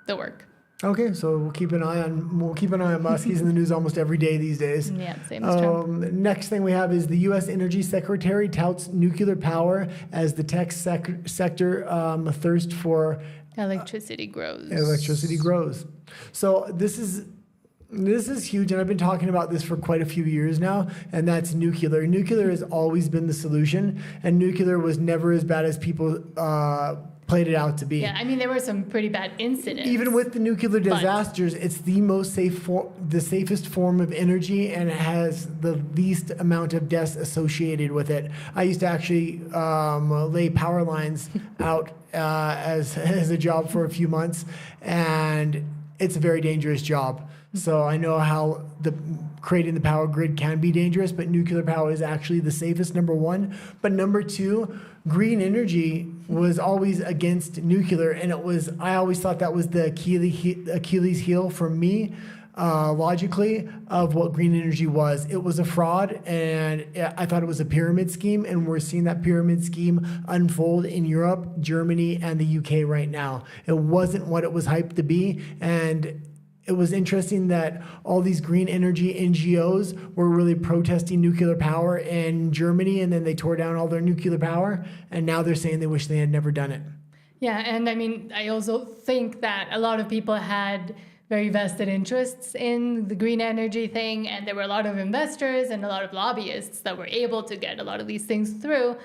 [SPEAKER 1] the work.
[SPEAKER 2] Okay, so we'll keep an eye on Musk. He's in the news almost every day these days.
[SPEAKER 1] Yeah, same as Trump.
[SPEAKER 2] Next thing we have is the U.S. Energy Secretary touts nuclear power as the tech sector thirst for
[SPEAKER 1] electricity grows.
[SPEAKER 2] So this is huge, and I've been talking about this for quite a few years now, and that's nuclear. Nuclear has always been the solution, and nuclear was never as bad as people played it out to be.
[SPEAKER 1] Yeah, there were some pretty bad incidents.
[SPEAKER 2] Even with the nuclear disasters, it's the most the safest form of energy, and it has the least amount of deaths associated with it. I used to actually lay power lines out as a job for a few months, and it's a very dangerous job. So I know how creating the power grid can be dangerous, but nuclear power is actually the safest, number one. But number two, green energy was always against nuclear, and I always thought that was the Achilles heel for me. logically of what green energy was. It was a fraud, and I thought it was a pyramid scheme, and we're seeing that pyramid scheme unfold in Europe, Germany, and the UK right now. It wasn't what it was hyped to be, and it was interesting that all these green energy NGOs were really protesting nuclear power in Germany, and then they tore down all their nuclear power, and now they're saying they wish they had never done it.
[SPEAKER 1] Yeah, and I mean, I also think that a lot of people had very vested interests in the green energy thing, and there were a lot of investors and a lot of lobbyists that were able to get a lot of these things through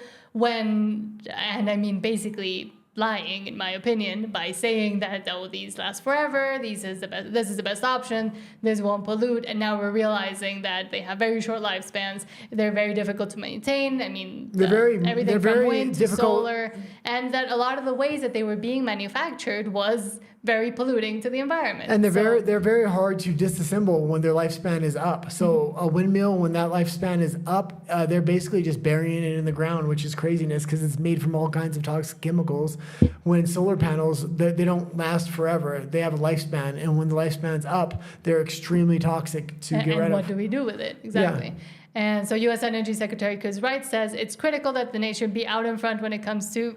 [SPEAKER 1] basically lying, in my opinion, by saying that, oh, these last forever, this is the best option, this won't pollute, and now we're realizing that they have very short lifespans, they're very difficult to maintain. I mean, everything from wind to solar, and that a lot of the ways that they were being manufactured was very polluting to the environment.
[SPEAKER 2] And they're very hard to disassemble when their lifespan is up. So a windmill, when that lifespan is up, they're basically just burying it in the ground, which is craziness because it's made from all kinds of toxic chemicals. When solar panels, they don't last forever. They have a lifespan, and when the lifespan's up, they're extremely toxic to get rid of.
[SPEAKER 1] And what do we do with it? Exactly. Yeah. And so U.S. Energy Secretary Chris Wright says it's critical that the nation be out in front when it comes to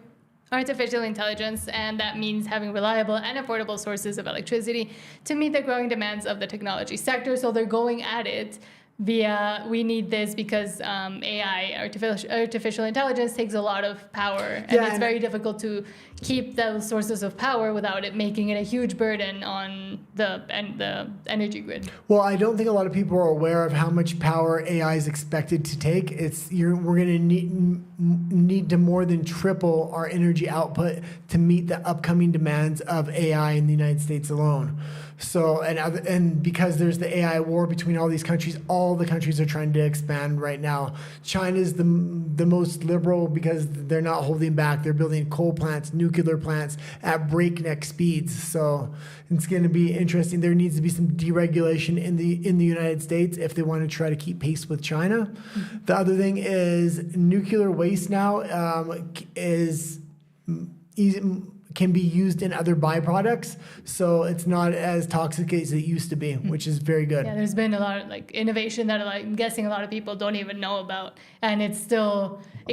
[SPEAKER 1] artificial intelligence, and that means having reliable and affordable sources of electricity to meet the growing demands of the technology sector. So they're going at it via, we need this because AI, artificial intelligence, takes a lot of power, and it's very difficult to keep those sources of power without it making it a huge burden on the energy grid.
[SPEAKER 2] Well, I don't think a lot of people are aware of how much power AI is expected to take. We're going to need to more than triple our energy output to meet the upcoming demands of AI in the United States alone. So, and because there's the AI war between all these countries, all the countries are trying to expand right now. China's the most liberal because they're not holding back. They're building coal plants, nuclear plants at breakneck speeds. So it's going to be interesting. There needs to be some deregulation in the United States if they want to try to keep pace with China. Mm-hmm. The other thing is nuclear waste now can be used in other byproducts, so it's not as toxic as it used to be, which is very good.
[SPEAKER 1] Yeah, there's been a lot of innovation that I'm guessing a lot of people don't even know about, and it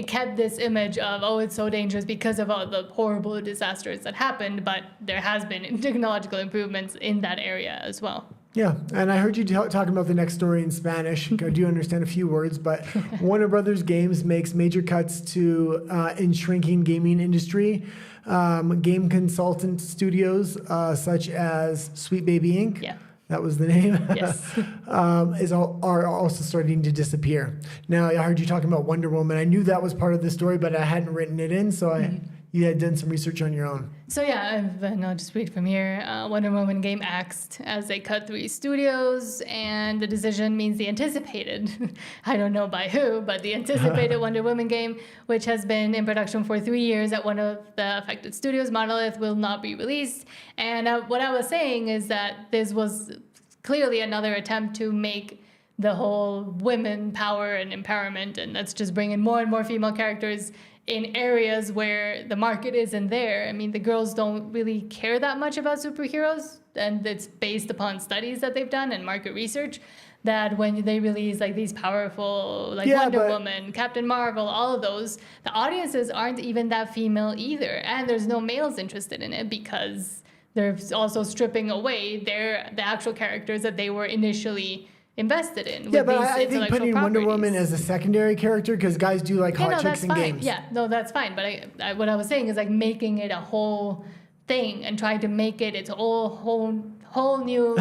[SPEAKER 1] kept this image of, oh, it's so dangerous because of all the horrible disasters that happened, but there has been technological improvements in that area as well.
[SPEAKER 2] Yeah, and I heard you talking about the next story in Spanish. I do understand a few words, but Warner Brothers Games makes major cuts in shrinking gaming industry. Game consultant studios such as Sweet Baby Inc.
[SPEAKER 1] Yeah.
[SPEAKER 2] That was the name.
[SPEAKER 1] Yes.
[SPEAKER 2] Are also starting to disappear. Now, I heard you talking about Wonder Woman. I knew that was part of the story, but I hadn't written it in, so you had done some research on your own.
[SPEAKER 1] So yeah, I'll just read from here. Wonder Woman game axed as they cut 3 studios, and the decision means the anticipated, I don't know by who, but the anticipated Wonder Woman game, which has been in production for 3 years at one of the affected studios, Monolith, will not be released. And what I was saying is that this was clearly another attempt to make the whole women power and empowerment, and let's just bring in more and more female characters in areas where the market isn't there. I mean, the girls don't really care that much about superheroes, and it's based upon studies that they've done and market research, that when they release these powerful Wonder Woman, Captain Marvel, all of those, the audiences aren't even that female either, and there's no males interested in it because they're also stripping away the actual characters that they were initially invested in.
[SPEAKER 2] Yeah, but I think putting Wonder Woman as a secondary character, because guys do like hot chicks in games.
[SPEAKER 1] Yeah, no, that's fine. But what I was saying is making it a whole thing and trying to make it its whole new...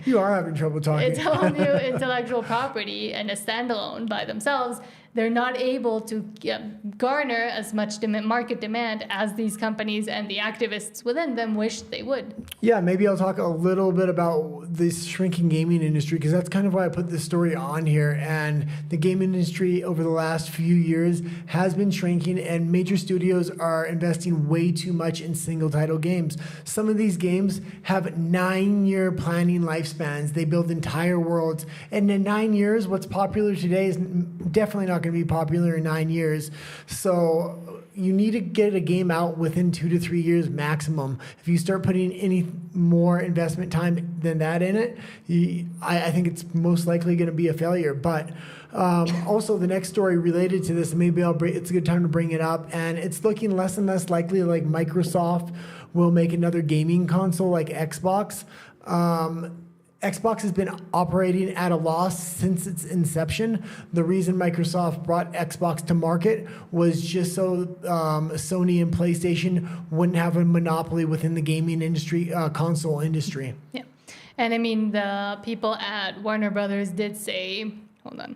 [SPEAKER 2] you are having trouble talking.
[SPEAKER 1] It's a whole new intellectual property and a standalone by themselves. They're not able to garner as much market demand as these companies and the activists within them wish they would.
[SPEAKER 2] Yeah, maybe I'll talk a little bit about this shrinking gaming industry, because that's kind of why I put this story on here. And the game industry over the last few years has been shrinking, and major studios are investing way too much in single title games. Some of these games have 9-year planning lifespans. They build entire worlds. And in 9 years, what's popular today is definitely not not going to be popular in 9 years. So you need to get a game out within 2 to 3 years maximum. If you start putting any more investment time than that in it, I think it's most likely going to be a failure. But also the next story related to this, maybe it's a good time to bring it up, and it's looking less and less likely like Microsoft will make another gaming console like Xbox. Xbox has been operating at a loss since its inception. The reason Microsoft brought Xbox to market was just so Sony and PlayStation wouldn't have a monopoly within the gaming industry, console industry.
[SPEAKER 1] Yeah. And I mean, the people at Warner Brothers did say, hold on,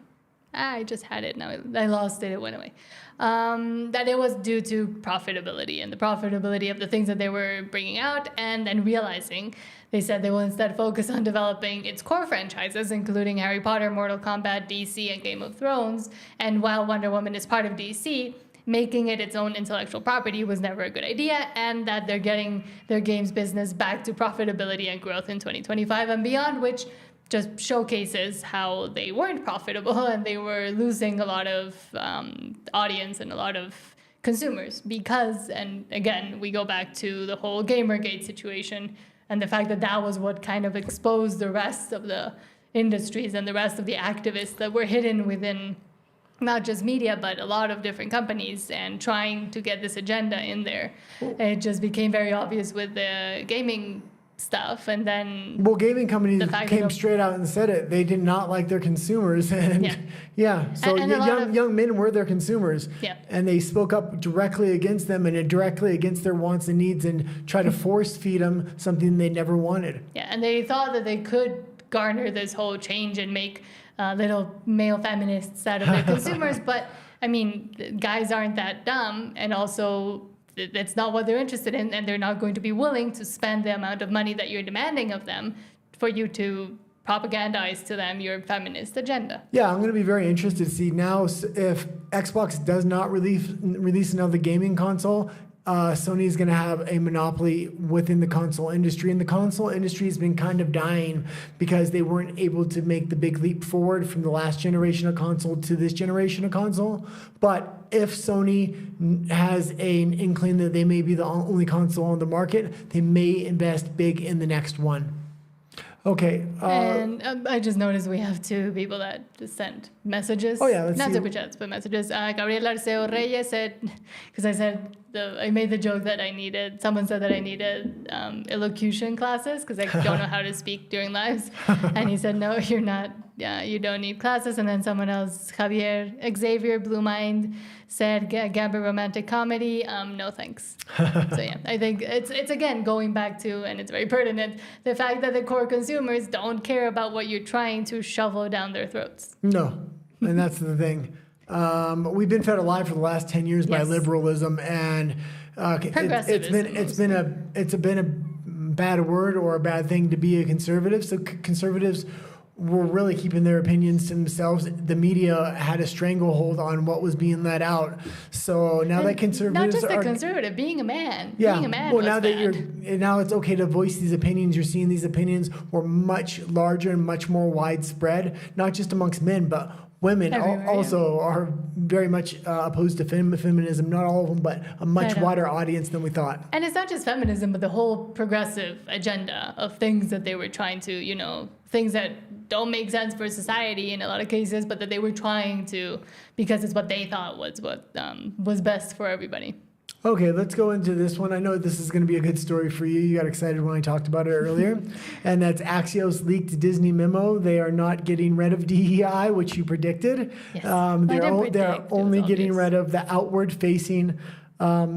[SPEAKER 1] I just had it now. I lost it. It went away. That it was due to profitability and the profitability of the things that they were bringing out, and then realizing they said they will instead focus on developing its core franchises, including Harry Potter, Mortal Kombat, DC, and Game of Thrones. And while Wonder Woman is part of DC, making it its own intellectual property was never a good idea, and that they're getting their games business back to profitability and growth in 2025 and beyond, which just showcases how they weren't profitable and they were losing a lot of audience and a lot of consumers because, and again, we go back to the whole Gamergate situation and the fact that that was what kind of exposed the rest of the industries and the rest of the activists that were hidden within not just media, but a lot of different companies and trying to get this agenda in there. It just became very obvious with the gaming stuff, and then
[SPEAKER 2] gaming companies came straight out and said it. They did not like their consumers, and so young men were their consumers, and they spoke up directly against them and directly against their wants and needs, and try to force feed them something they never wanted.
[SPEAKER 1] Yeah, and they thought that they could garner this whole change and make little male feminists out of their consumers, but I mean, guys aren't that dumb, and also that's not what they're interested in, and they're not going to be willing to spend the amount of money that you're demanding of them for you to propagandize to them your feminist agenda.
[SPEAKER 2] Yeah, I'm going to be very interested to see now if Xbox does not release another gaming console. Sony is going to have a monopoly within the console industry, and the console industry has been kind of dying because they weren't able to make the big leap forward from the last generation of console to this generation of console. But if Sony has an inkling that they may be the only console on the market, they may invest big in the next one. Okay.
[SPEAKER 1] And I just noticed we have two people that just sent messages.
[SPEAKER 2] Oh, yeah.
[SPEAKER 1] Not super chats, but messages. Gabriel Arceo Reyes said, because I said, I made the joke that someone said that I needed elocution classes because I don't know how to speak during lives. And he said, no, you're not. You don't need classes. And then someone else, Xavier Blue Mind, said Gabby romantic comedy. No thanks. So yeah, I think it's again going back to, and it's very pertinent, the fact that the core consumers don't care about what you're trying to shovel down their throats.
[SPEAKER 2] No, and that's the thing. We've been fed a lie for the last 10 years by liberalism, and it's been a bad word or a bad thing to be a conservative. So conservatives were really keeping their opinions to themselves. The media had a stranglehold on what was being let out. So now that conservatives
[SPEAKER 1] not just a conservative, being a man.
[SPEAKER 2] Yeah.
[SPEAKER 1] Being a man
[SPEAKER 2] well, now that now it's okay to voice these opinions. You're seeing these opinions were much larger and much more widespread, not just amongst men, but women also are very much opposed to feminism. Not all of them, but a much wider audience than we thought.
[SPEAKER 1] And it's not just feminism, but the whole progressive agenda of things that they were trying to, things that don't make sense for society in a lot of cases, but that they were trying to, because it's what they thought was what was best for everybody.
[SPEAKER 2] Okay, let's go into this one. I know this is going to be a good story for you. You got excited when I talked about it earlier. And that's Axios leaked Disney memo. They are not getting rid of DEI, which you predicted.
[SPEAKER 1] Yes.
[SPEAKER 2] They're only getting rid of the outward-facing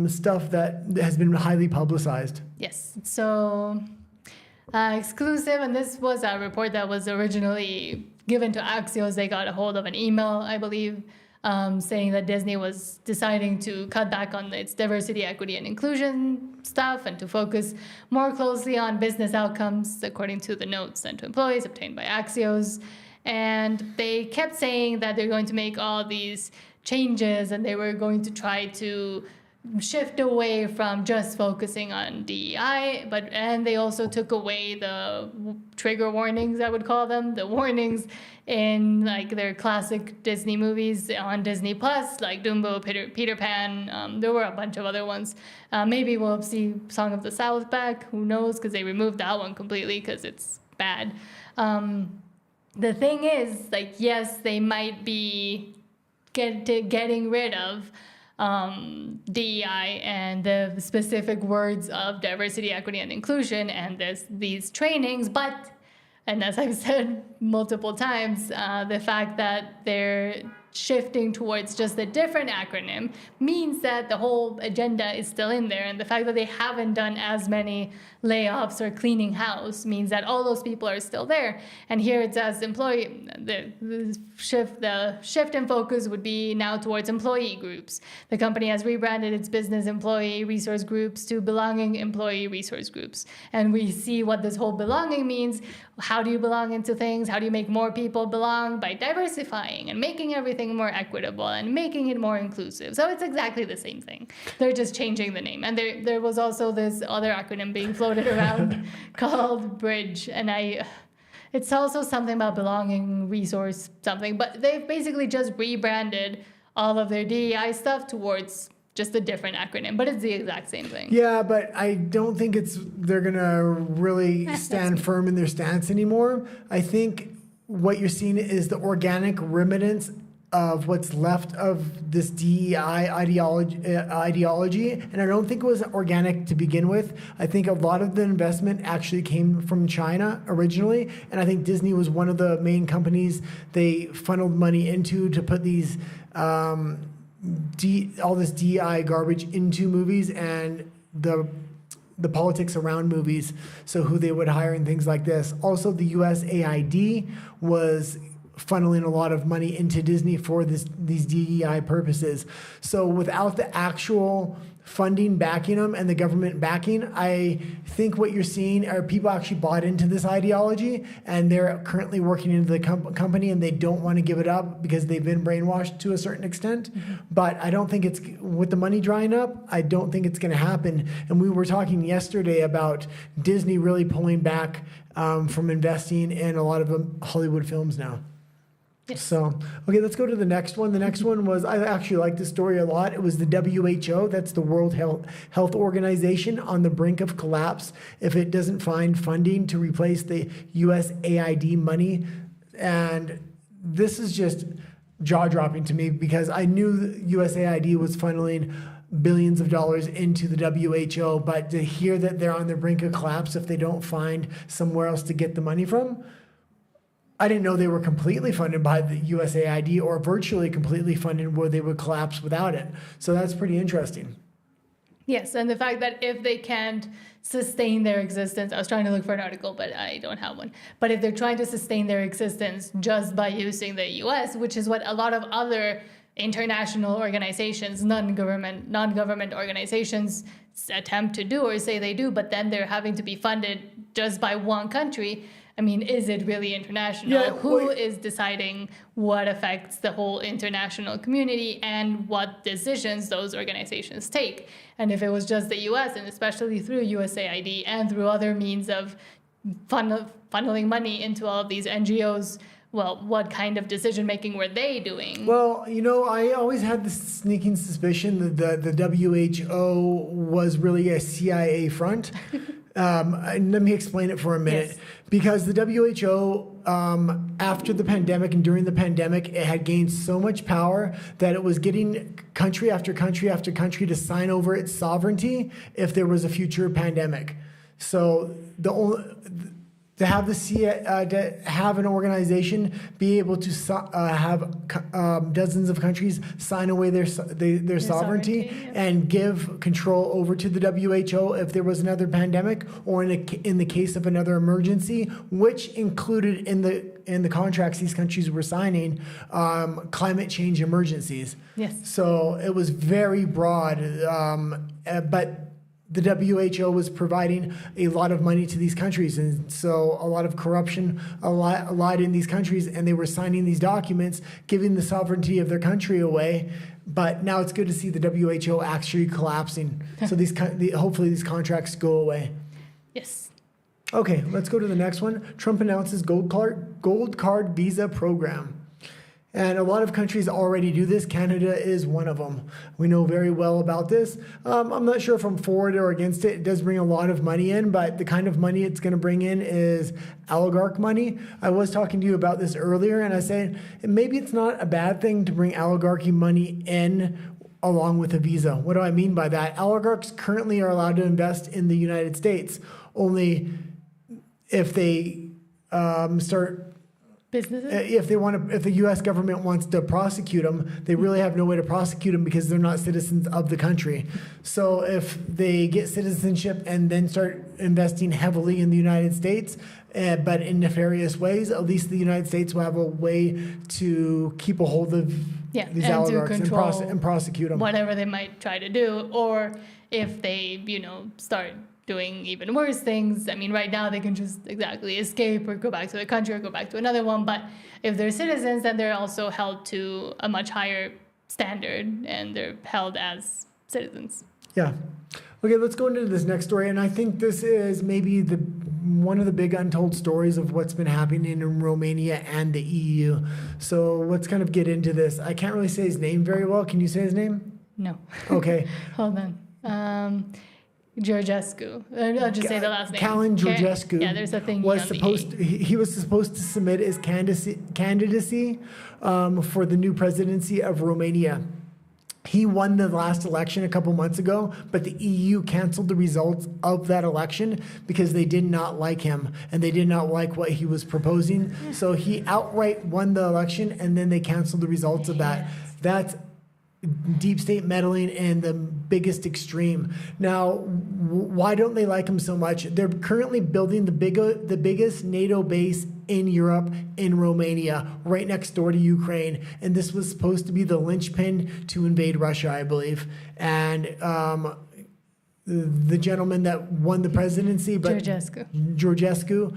[SPEAKER 2] stuff that has been highly publicized.
[SPEAKER 1] Yes. So exclusive, and this was a report that was originally given to Axios. They got a hold of an email, I believe, saying that Disney was deciding to cut back on its diversity, equity, and inclusion stuff and to focus more closely on business outcomes, according to the notes sent to employees obtained by Axios. And they kept saying that they're going to make all these changes and they were going to try to shift away from just focusing on DEI, and they also took away the trigger warnings, I would call them, the warnings in like their classic Disney movies on Disney Plus, like Dumbo, Peter Pan. There were a bunch of other ones. Maybe we'll see Song of the South back. Who knows? Because they removed that one completely because it's bad. The thing is, like, yes, they might be getting rid of DEI and the specific words of diversity, equity, and inclusion, and these trainings, but, and as I've said multiple times, the fact that they're shifting towards just a different acronym means that the whole agenda is still in there, and the fact that they haven't done as many layoffs or cleaning house means that all those people are still there. And here it says employee, the shift in focus would be now towards employee groups. The company has rebranded its business employee resource groups to belonging employee resource groups. And we see what this whole belonging means. How do you belong into things? How do you make more people belong? By diversifying and making everything more equitable and making it more inclusive. So it's exactly the same thing. They're just changing the name. And there was also this other acronym being floated around called Bridge. And it's also something about belonging, resource, something. But they've basically just rebranded all of their DEI stuff towards just a different acronym, but it's the exact same thing.
[SPEAKER 2] Yeah, but I don't think they're gonna really stand firm in their stance anymore. I think what you're seeing is the organic remittance of what's left of this DEI ideology, and I don't think it was organic to begin with. I think a lot of the investment actually came from China originally, and I think Disney was one of the main companies they funneled money into to put these all this DEI garbage into movies and the politics around movies, so who they would hire and things like this. Also, the USAID was funneling a lot of money into Disney for these DEI purposes. So without the actual funding backing them and the government backing, I think what you're seeing are people actually bought into this ideology, and they're currently working into the company, and they don't want to give it up because they've been brainwashed to a certain extent. Mm-hmm. But I don't think it's, with the money drying up, I don't think it's going to happen. And we were talking yesterday about Disney really pulling back from investing in a lot of Hollywood films now. Yes. So, okay, let's go to the next one. The next one was, I actually like this story a lot. It was the WHO, that's the World Health Organization, on the brink of collapse if it doesn't find funding to replace the USAID money. And this is just jaw-dropping to me because I knew USAID was funneling billions of dollars into the WHO, but to hear that they're on the brink of collapse if they don't find somewhere else to get the money from, I didn't know they were completely funded by the USAID or virtually completely funded where they would collapse without it. So that's pretty interesting.
[SPEAKER 1] Yes, and the fact that if they can't sustain their existence, I was trying to look for an article, but I don't have one. But if they're trying to sustain their existence just by using the US, which is what a lot of other international organizations, non-government organizations attempt to do or say they do, but then they're having to be funded just by one country. I mean, is it really international? Yeah, who is deciding what affects the whole international community and what decisions those organizations take? And if it was just the US, and especially through USAID and through other means of funneling money into all of these NGOs, well, what kind of decision-making were they doing?
[SPEAKER 2] Well, you know, I always had this sneaking suspicion that the WHO was really a CIA front. Let me explain it for a minute. Yes. Because the WHO, after the pandemic and during the pandemic, it had gained so much power that it was getting country after country after country to sign over its sovereignty if there was a future pandemic. So to have to have an organization be able to have dozens of countries sign away their sovereignty, yeah, and give control over to the WHO if there was another pandemic or in the case of another emergency, which included in the contracts these countries were signing climate change emergencies.
[SPEAKER 1] Yes.
[SPEAKER 2] So it was very broad, but the WHO was providing a lot of money to these countries, and so a lot of corruption, a lot in these countries, and they were signing these documents, giving the sovereignty of their country away. But now it's good to see the WHO actually collapsing. So hopefully these contracts go away.
[SPEAKER 1] Yes.
[SPEAKER 2] Okay, let's go to the next one. Trump announces gold card visa program. And a lot of countries already do this. Canada is one of them. We know very well about this. I'm not sure if I'm for it or against it. It does bring a lot of money in, but the kind of money it's going to bring in is oligarch money. I was talking to you about this earlier, and I said maybe it's not a bad thing to bring oligarchy money in along with a visa. What do I mean by that? Oligarchs currently are allowed to invest in the United States. Only if they start
[SPEAKER 1] businesses?
[SPEAKER 2] If the U.S. government wants to prosecute them, they really have no way to prosecute them because they're not citizens of the country. So if they get citizenship and then start investing heavily in the United States, but in nefarious ways, at least the United States will have a way to keep a hold of these oligarchs and prosecute them.
[SPEAKER 1] Whatever they might try to do, or if they, start doing even worse things. I mean, right now they can just escape or go back to the country or go back to another one. But if they're citizens, then they're also held to a much higher standard and they're held as citizens.
[SPEAKER 2] Yeah. Okay, let's go into this next story. And I think this is maybe one of the big untold stories of what's been happening in Romania and the EU. So let's kind of get into this. I can't really say his name very well. Can you say his name?
[SPEAKER 1] No.
[SPEAKER 2] Okay.
[SPEAKER 1] Hold on. Georgescu. I'll just say the last name.
[SPEAKER 2] Calin Georgescu.
[SPEAKER 1] Yeah, there's a thing.
[SPEAKER 2] He was supposed to submit his candidacy for the new presidency of Romania. He won the last election a couple months ago, but the EU canceled the results of that election because they did not like him and they did not like what he was proposing. So he outright won the election and then they canceled the results of that. That's deep state meddling in the biggest extreme. Now, why don't they like him so much? They're currently building the biggest NATO base in Europe in Romania, right next door to Ukraine. And this was supposed to be the linchpin to invade Russia, I believe. And the gentleman that won the presidency, Georgescu,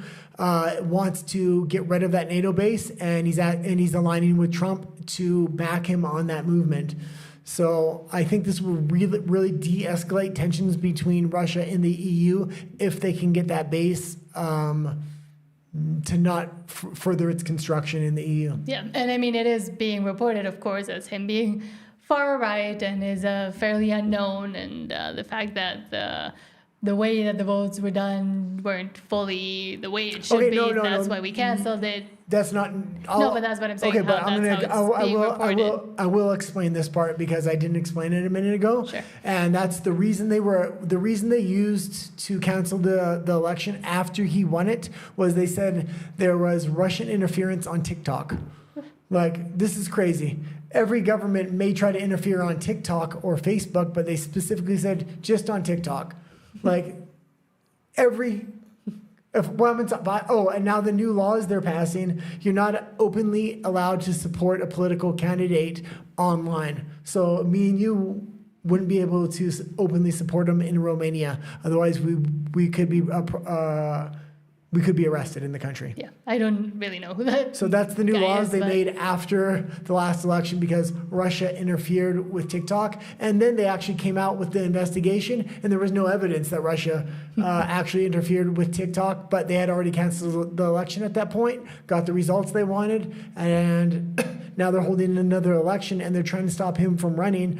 [SPEAKER 2] wants to get rid of that NATO base, and he's aligning with Trump to back him on that movement. So I think this will really de-escalate tensions between Russia and the EU if they can get that base to not further its construction in the EU.
[SPEAKER 1] Yeah, and I mean, it is being reported, of course, as him being far right and is fairly unknown, and the fact that the way that the votes were done weren't fully the way it should be. That's why we canceled it.
[SPEAKER 2] That's not.
[SPEAKER 1] But that's what I'm saying.
[SPEAKER 2] Okay, but I will explain this part because I didn't explain it a minute ago.
[SPEAKER 1] Sure.
[SPEAKER 2] And that's the reason they used to cancel the election after he won it was they said there was Russian interference on TikTok. Like, this is crazy. Every government may try to interfere on TikTok or Facebook, but they specifically said just on TikTok. Like, and now the new laws they're passing, you're not openly allowed to support a political candidate online. So me and you wouldn't be able to openly support them in Romania. Otherwise, we could be arrested in the country.
[SPEAKER 1] Yeah, I don't really know who that.
[SPEAKER 2] So that's the new laws they made after the last election because Russia interfered with TikTok. And then they actually came out with the investigation and there was no evidence that Russia actually interfered with TikTok, but they had already canceled the election at that point, got the results they wanted, and now they're holding another election and they're trying to stop him from running,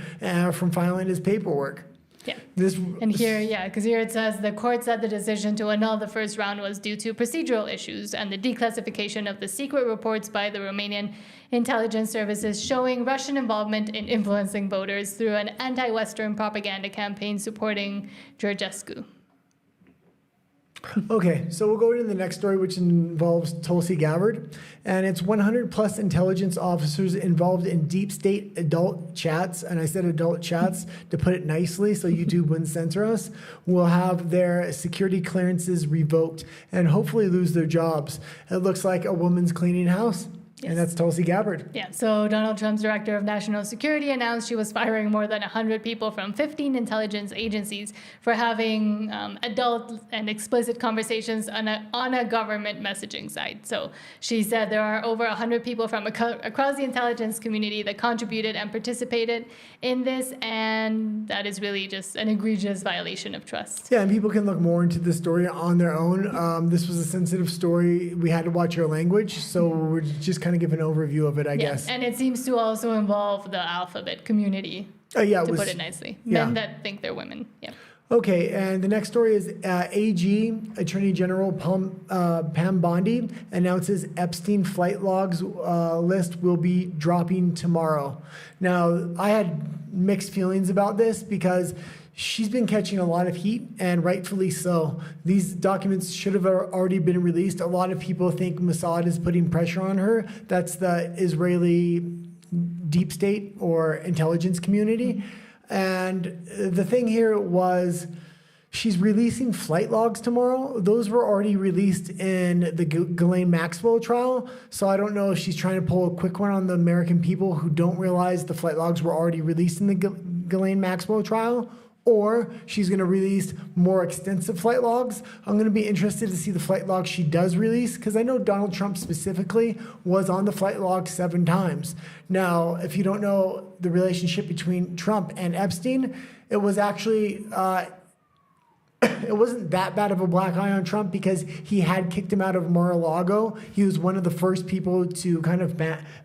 [SPEAKER 2] from filing his paperwork.
[SPEAKER 1] Yeah. Because here it says the court said the decision to annul the first round was due to procedural issues and the declassification of the secret reports by the Romanian intelligence services showing Russian involvement in influencing voters through an anti-Western propaganda campaign supporting Georgescu.
[SPEAKER 2] Okay, so we'll go to the next story, which involves Tulsi Gabbard, and it's 100 plus intelligence officers involved in deep state adult chats, and I said adult chats to put it nicely so YouTube wouldn't censor us, will have their security clearances revoked and hopefully lose their jobs. It looks like a woman's cleaning house. And that's Tulsi Gabbard.
[SPEAKER 1] Yeah, so Donald Trump's director of national security announced she was firing more than 100 people from 15 intelligence agencies for having adult and explicit conversations on a government messaging site. So she said there are over 100 people from across the intelligence community that contributed and participated in this, and that is really just an egregious violation of trust.
[SPEAKER 2] Yeah, and people can look more into this story on their own. This was a sensitive story. We had to watch our language, so we're just kind of give an overview of it, I guess.
[SPEAKER 1] And it seems to also involve the alphabet community, put it nicely. Men that think they're women. Yeah.
[SPEAKER 2] Okay, and the next story is AG, Attorney General Pam Bondi, announces Epstein flight logs list will be dropping tomorrow. Now, I had mixed feelings about this because she's been catching a lot of heat, and rightfully so. These documents should have already been released. A lot of people think Mossad is putting pressure on her. That's the Israeli deep state or intelligence community. And the thing here was she's releasing flight logs tomorrow. Those were already released in the Ghislaine Maxwell trial. So I don't know if she's trying to pull a quick one on the American people who don't realize the flight logs were already released in the Ghislaine Maxwell trial, or she's going to release more extensive flight logs. I'm going to be interested to see the flight logs she does release, because I know Donald Trump specifically was on the flight log 7 times. Now, if you don't know the relationship between Trump and Epstein, it was actually, it wasn't that bad of a black eye on Trump because he had kicked him out of Mar-a-Lago. He was one of the first people to kind of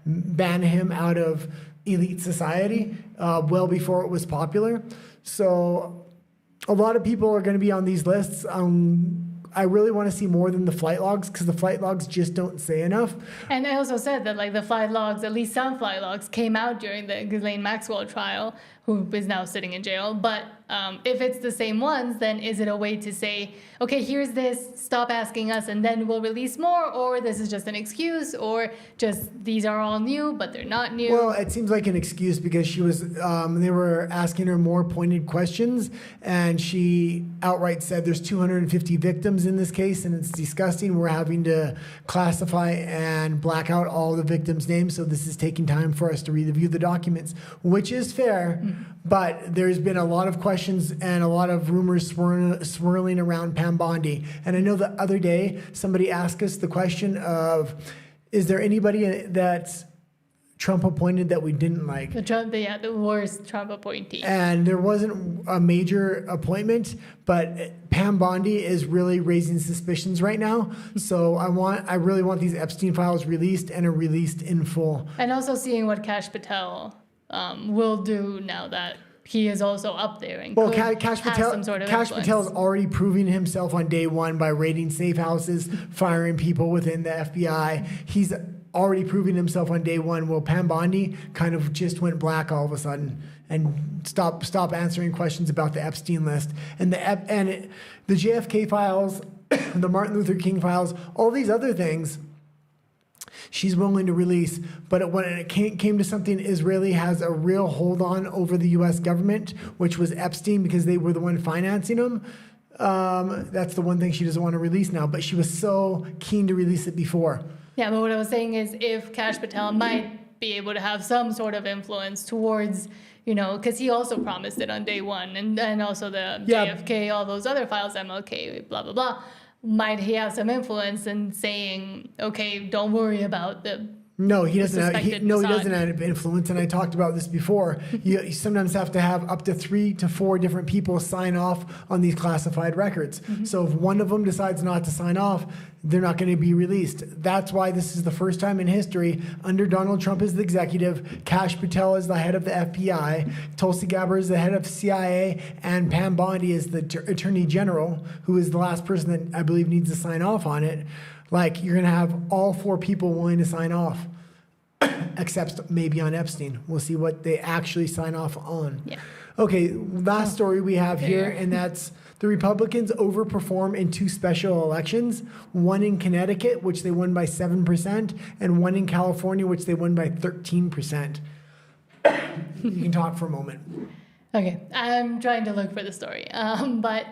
[SPEAKER 2] ban him out of elite society well before it was popular. So a lot of people are going to be on these lists. I really want to see more than the flight logs, because the flight logs just don't say enough.
[SPEAKER 1] And I also said that the flight logs, at least some flight logs, came out during the Ghislaine Maxwell trial, who is now sitting in jail. But if it's the same ones, then is it a way to say, okay, here's this, stop asking us, and then we'll release more, or this is just an excuse, or just these are all new, but they're not new?
[SPEAKER 2] Well, it seems like an excuse because she was, they were asking her more pointed questions, and she outright said there's 250 victims in this case, and it's disgusting. We're having to classify and black out all the victims' names, so this is taking time for us to review the documents, which is fair. But there's been a lot of questions and a lot of rumors swirling around Pam Bondi. And I know the other day somebody asked us the question of, is there anybody that Trump appointed that we didn't like?
[SPEAKER 1] The worst Trump appointee.
[SPEAKER 2] And there wasn't a major appointment, but Pam Bondi is really raising suspicions right now. So I really want these Epstein files released and released in full.
[SPEAKER 1] And also seeing what Kash Patel will do now that he is also up there and
[SPEAKER 2] Kash Patel is already proving himself on day one by raiding safe houses, firing people within the FBI. He's already proving himself on day one. Well, Pam Bondi kind of just went black all of a sudden and stop answering questions about the Epstein list and the JFK files, the Martin Luther King files, all these other things. She's willing to release, but when it came to something Israeli has a real hold on over the U.S. government, which was Epstein because they were the one financing him, that's the one thing she doesn't want to release now, but she was so keen to release it before.
[SPEAKER 1] Yeah, but what I was saying is if Kash Patel might be able to have some sort of influence towards, because he also promised it on day one, and also the JFK, all those other files, MLK, blah, blah, blah. Might he have some influence in saying, okay, don't worry about the
[SPEAKER 2] No, he doesn't have influence, and I talked about this before. You sometimes have to have up to 3 to 4 different people sign off on these classified records. Mm-hmm. So if one of them decides not to sign off, they're not going to be released. That's why this is the first time in history under Donald Trump as the executive, Kash Patel is the head of the FBI, Tulsi Gabbard is the head of CIA, and Pam Bondi is the Attorney General, who is the last person that I believe needs to sign off on it. Like, you're going to have all 4 people willing to sign off, except maybe on Epstein. We'll see what they actually sign off on.
[SPEAKER 1] Yeah.
[SPEAKER 2] Okay, last story we have here, and that's the Republicans overperform in 2 special elections, one in Connecticut, which they won by 7%, and one in California, which they won by 13%. You can talk for a moment.
[SPEAKER 1] Okay, I'm trying to look for the story. But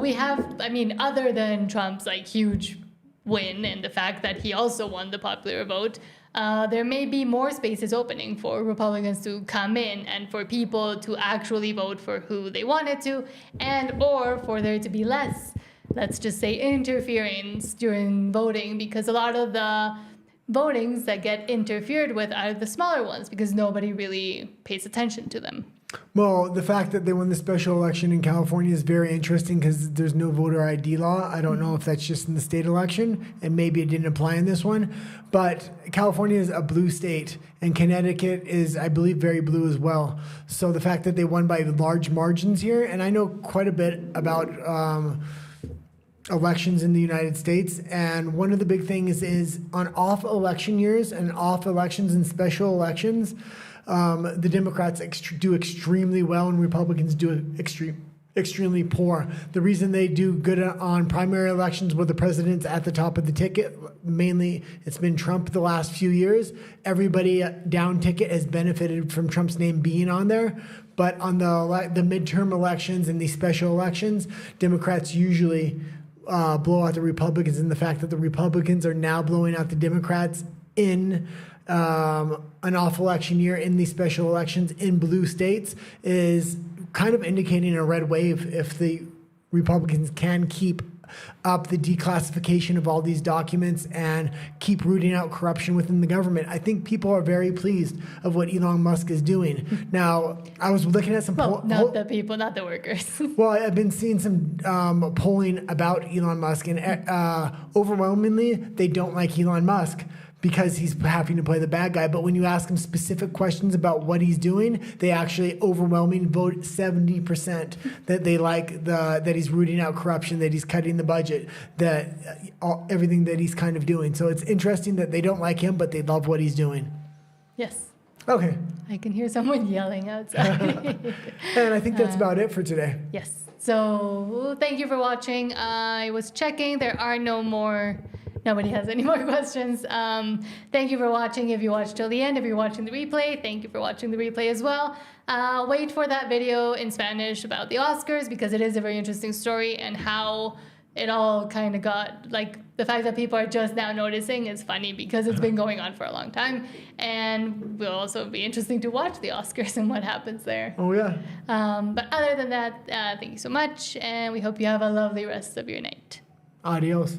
[SPEAKER 1] we have, other than Trump's huge win and the fact that he also won the popular vote, there may be more spaces opening for Republicans to come in and for people to actually vote for who they wanted to, and or for there to be less, let's just say, interference during voting, because a lot of the votings that get interfered with are the smaller ones because nobody really pays attention to them.
[SPEAKER 2] Well, the fact that they won the special election in California is very interesting because there's no voter ID law. I don't know if that's just in the state election, and maybe it didn't apply in this one. But California is a blue state, and Connecticut is, I believe, very blue as well. So the fact that they won by large margins here, and I know quite a bit about elections in the United States, and one of the big things is on off election years and off elections and special elections, the Democrats do extremely well and Republicans do extremely poor. The reason they do good on primary elections where the president's at the top of the ticket, mainly it's been Trump the last few years. Everybody down ticket has benefited from Trump's name being on there. But on the midterm elections and these special elections, Democrats usually blow out the Republicans, and the fact that the Republicans are now blowing out the Democrats in an off-election year in these special elections in blue states is kind of indicating a red wave if the Republicans can keep up the declassification of all these documents and keep rooting out corruption within the government. I think people are very pleased of what Elon Musk is doing. Now, I was looking at some...
[SPEAKER 1] not the people, not the workers.
[SPEAKER 2] Well, I've been seeing some polling about Elon Musk, and overwhelmingly, they don't like Elon Musk because he's having to play the bad guy. But when you ask him specific questions about what he's doing, they actually overwhelming vote 70% that they like that he's rooting out corruption, that he's cutting the budget, that everything that he's kind of doing. So it's interesting that they don't like him, but they love what he's doing.
[SPEAKER 1] Yes.
[SPEAKER 2] Okay.
[SPEAKER 1] I can hear someone yelling outside.
[SPEAKER 2] And I think that's about it for today.
[SPEAKER 1] Yes. So thank you for watching. I was checking. There are no more... Nobody has any more questions. Thank you for watching. If you watched till the end, if you're watching the replay, thank you for watching the replay as well. Wait for that video in Spanish about the Oscars because it is a very interesting story, and how it all kind of got, like, the fact that people are just now noticing is funny because it's been going on for a long time, and will also be interesting to watch the Oscars and what happens there.
[SPEAKER 2] Oh, yeah.
[SPEAKER 1] But other than that, thank you so much, and we hope you have a lovely rest of your night.
[SPEAKER 2] Adios.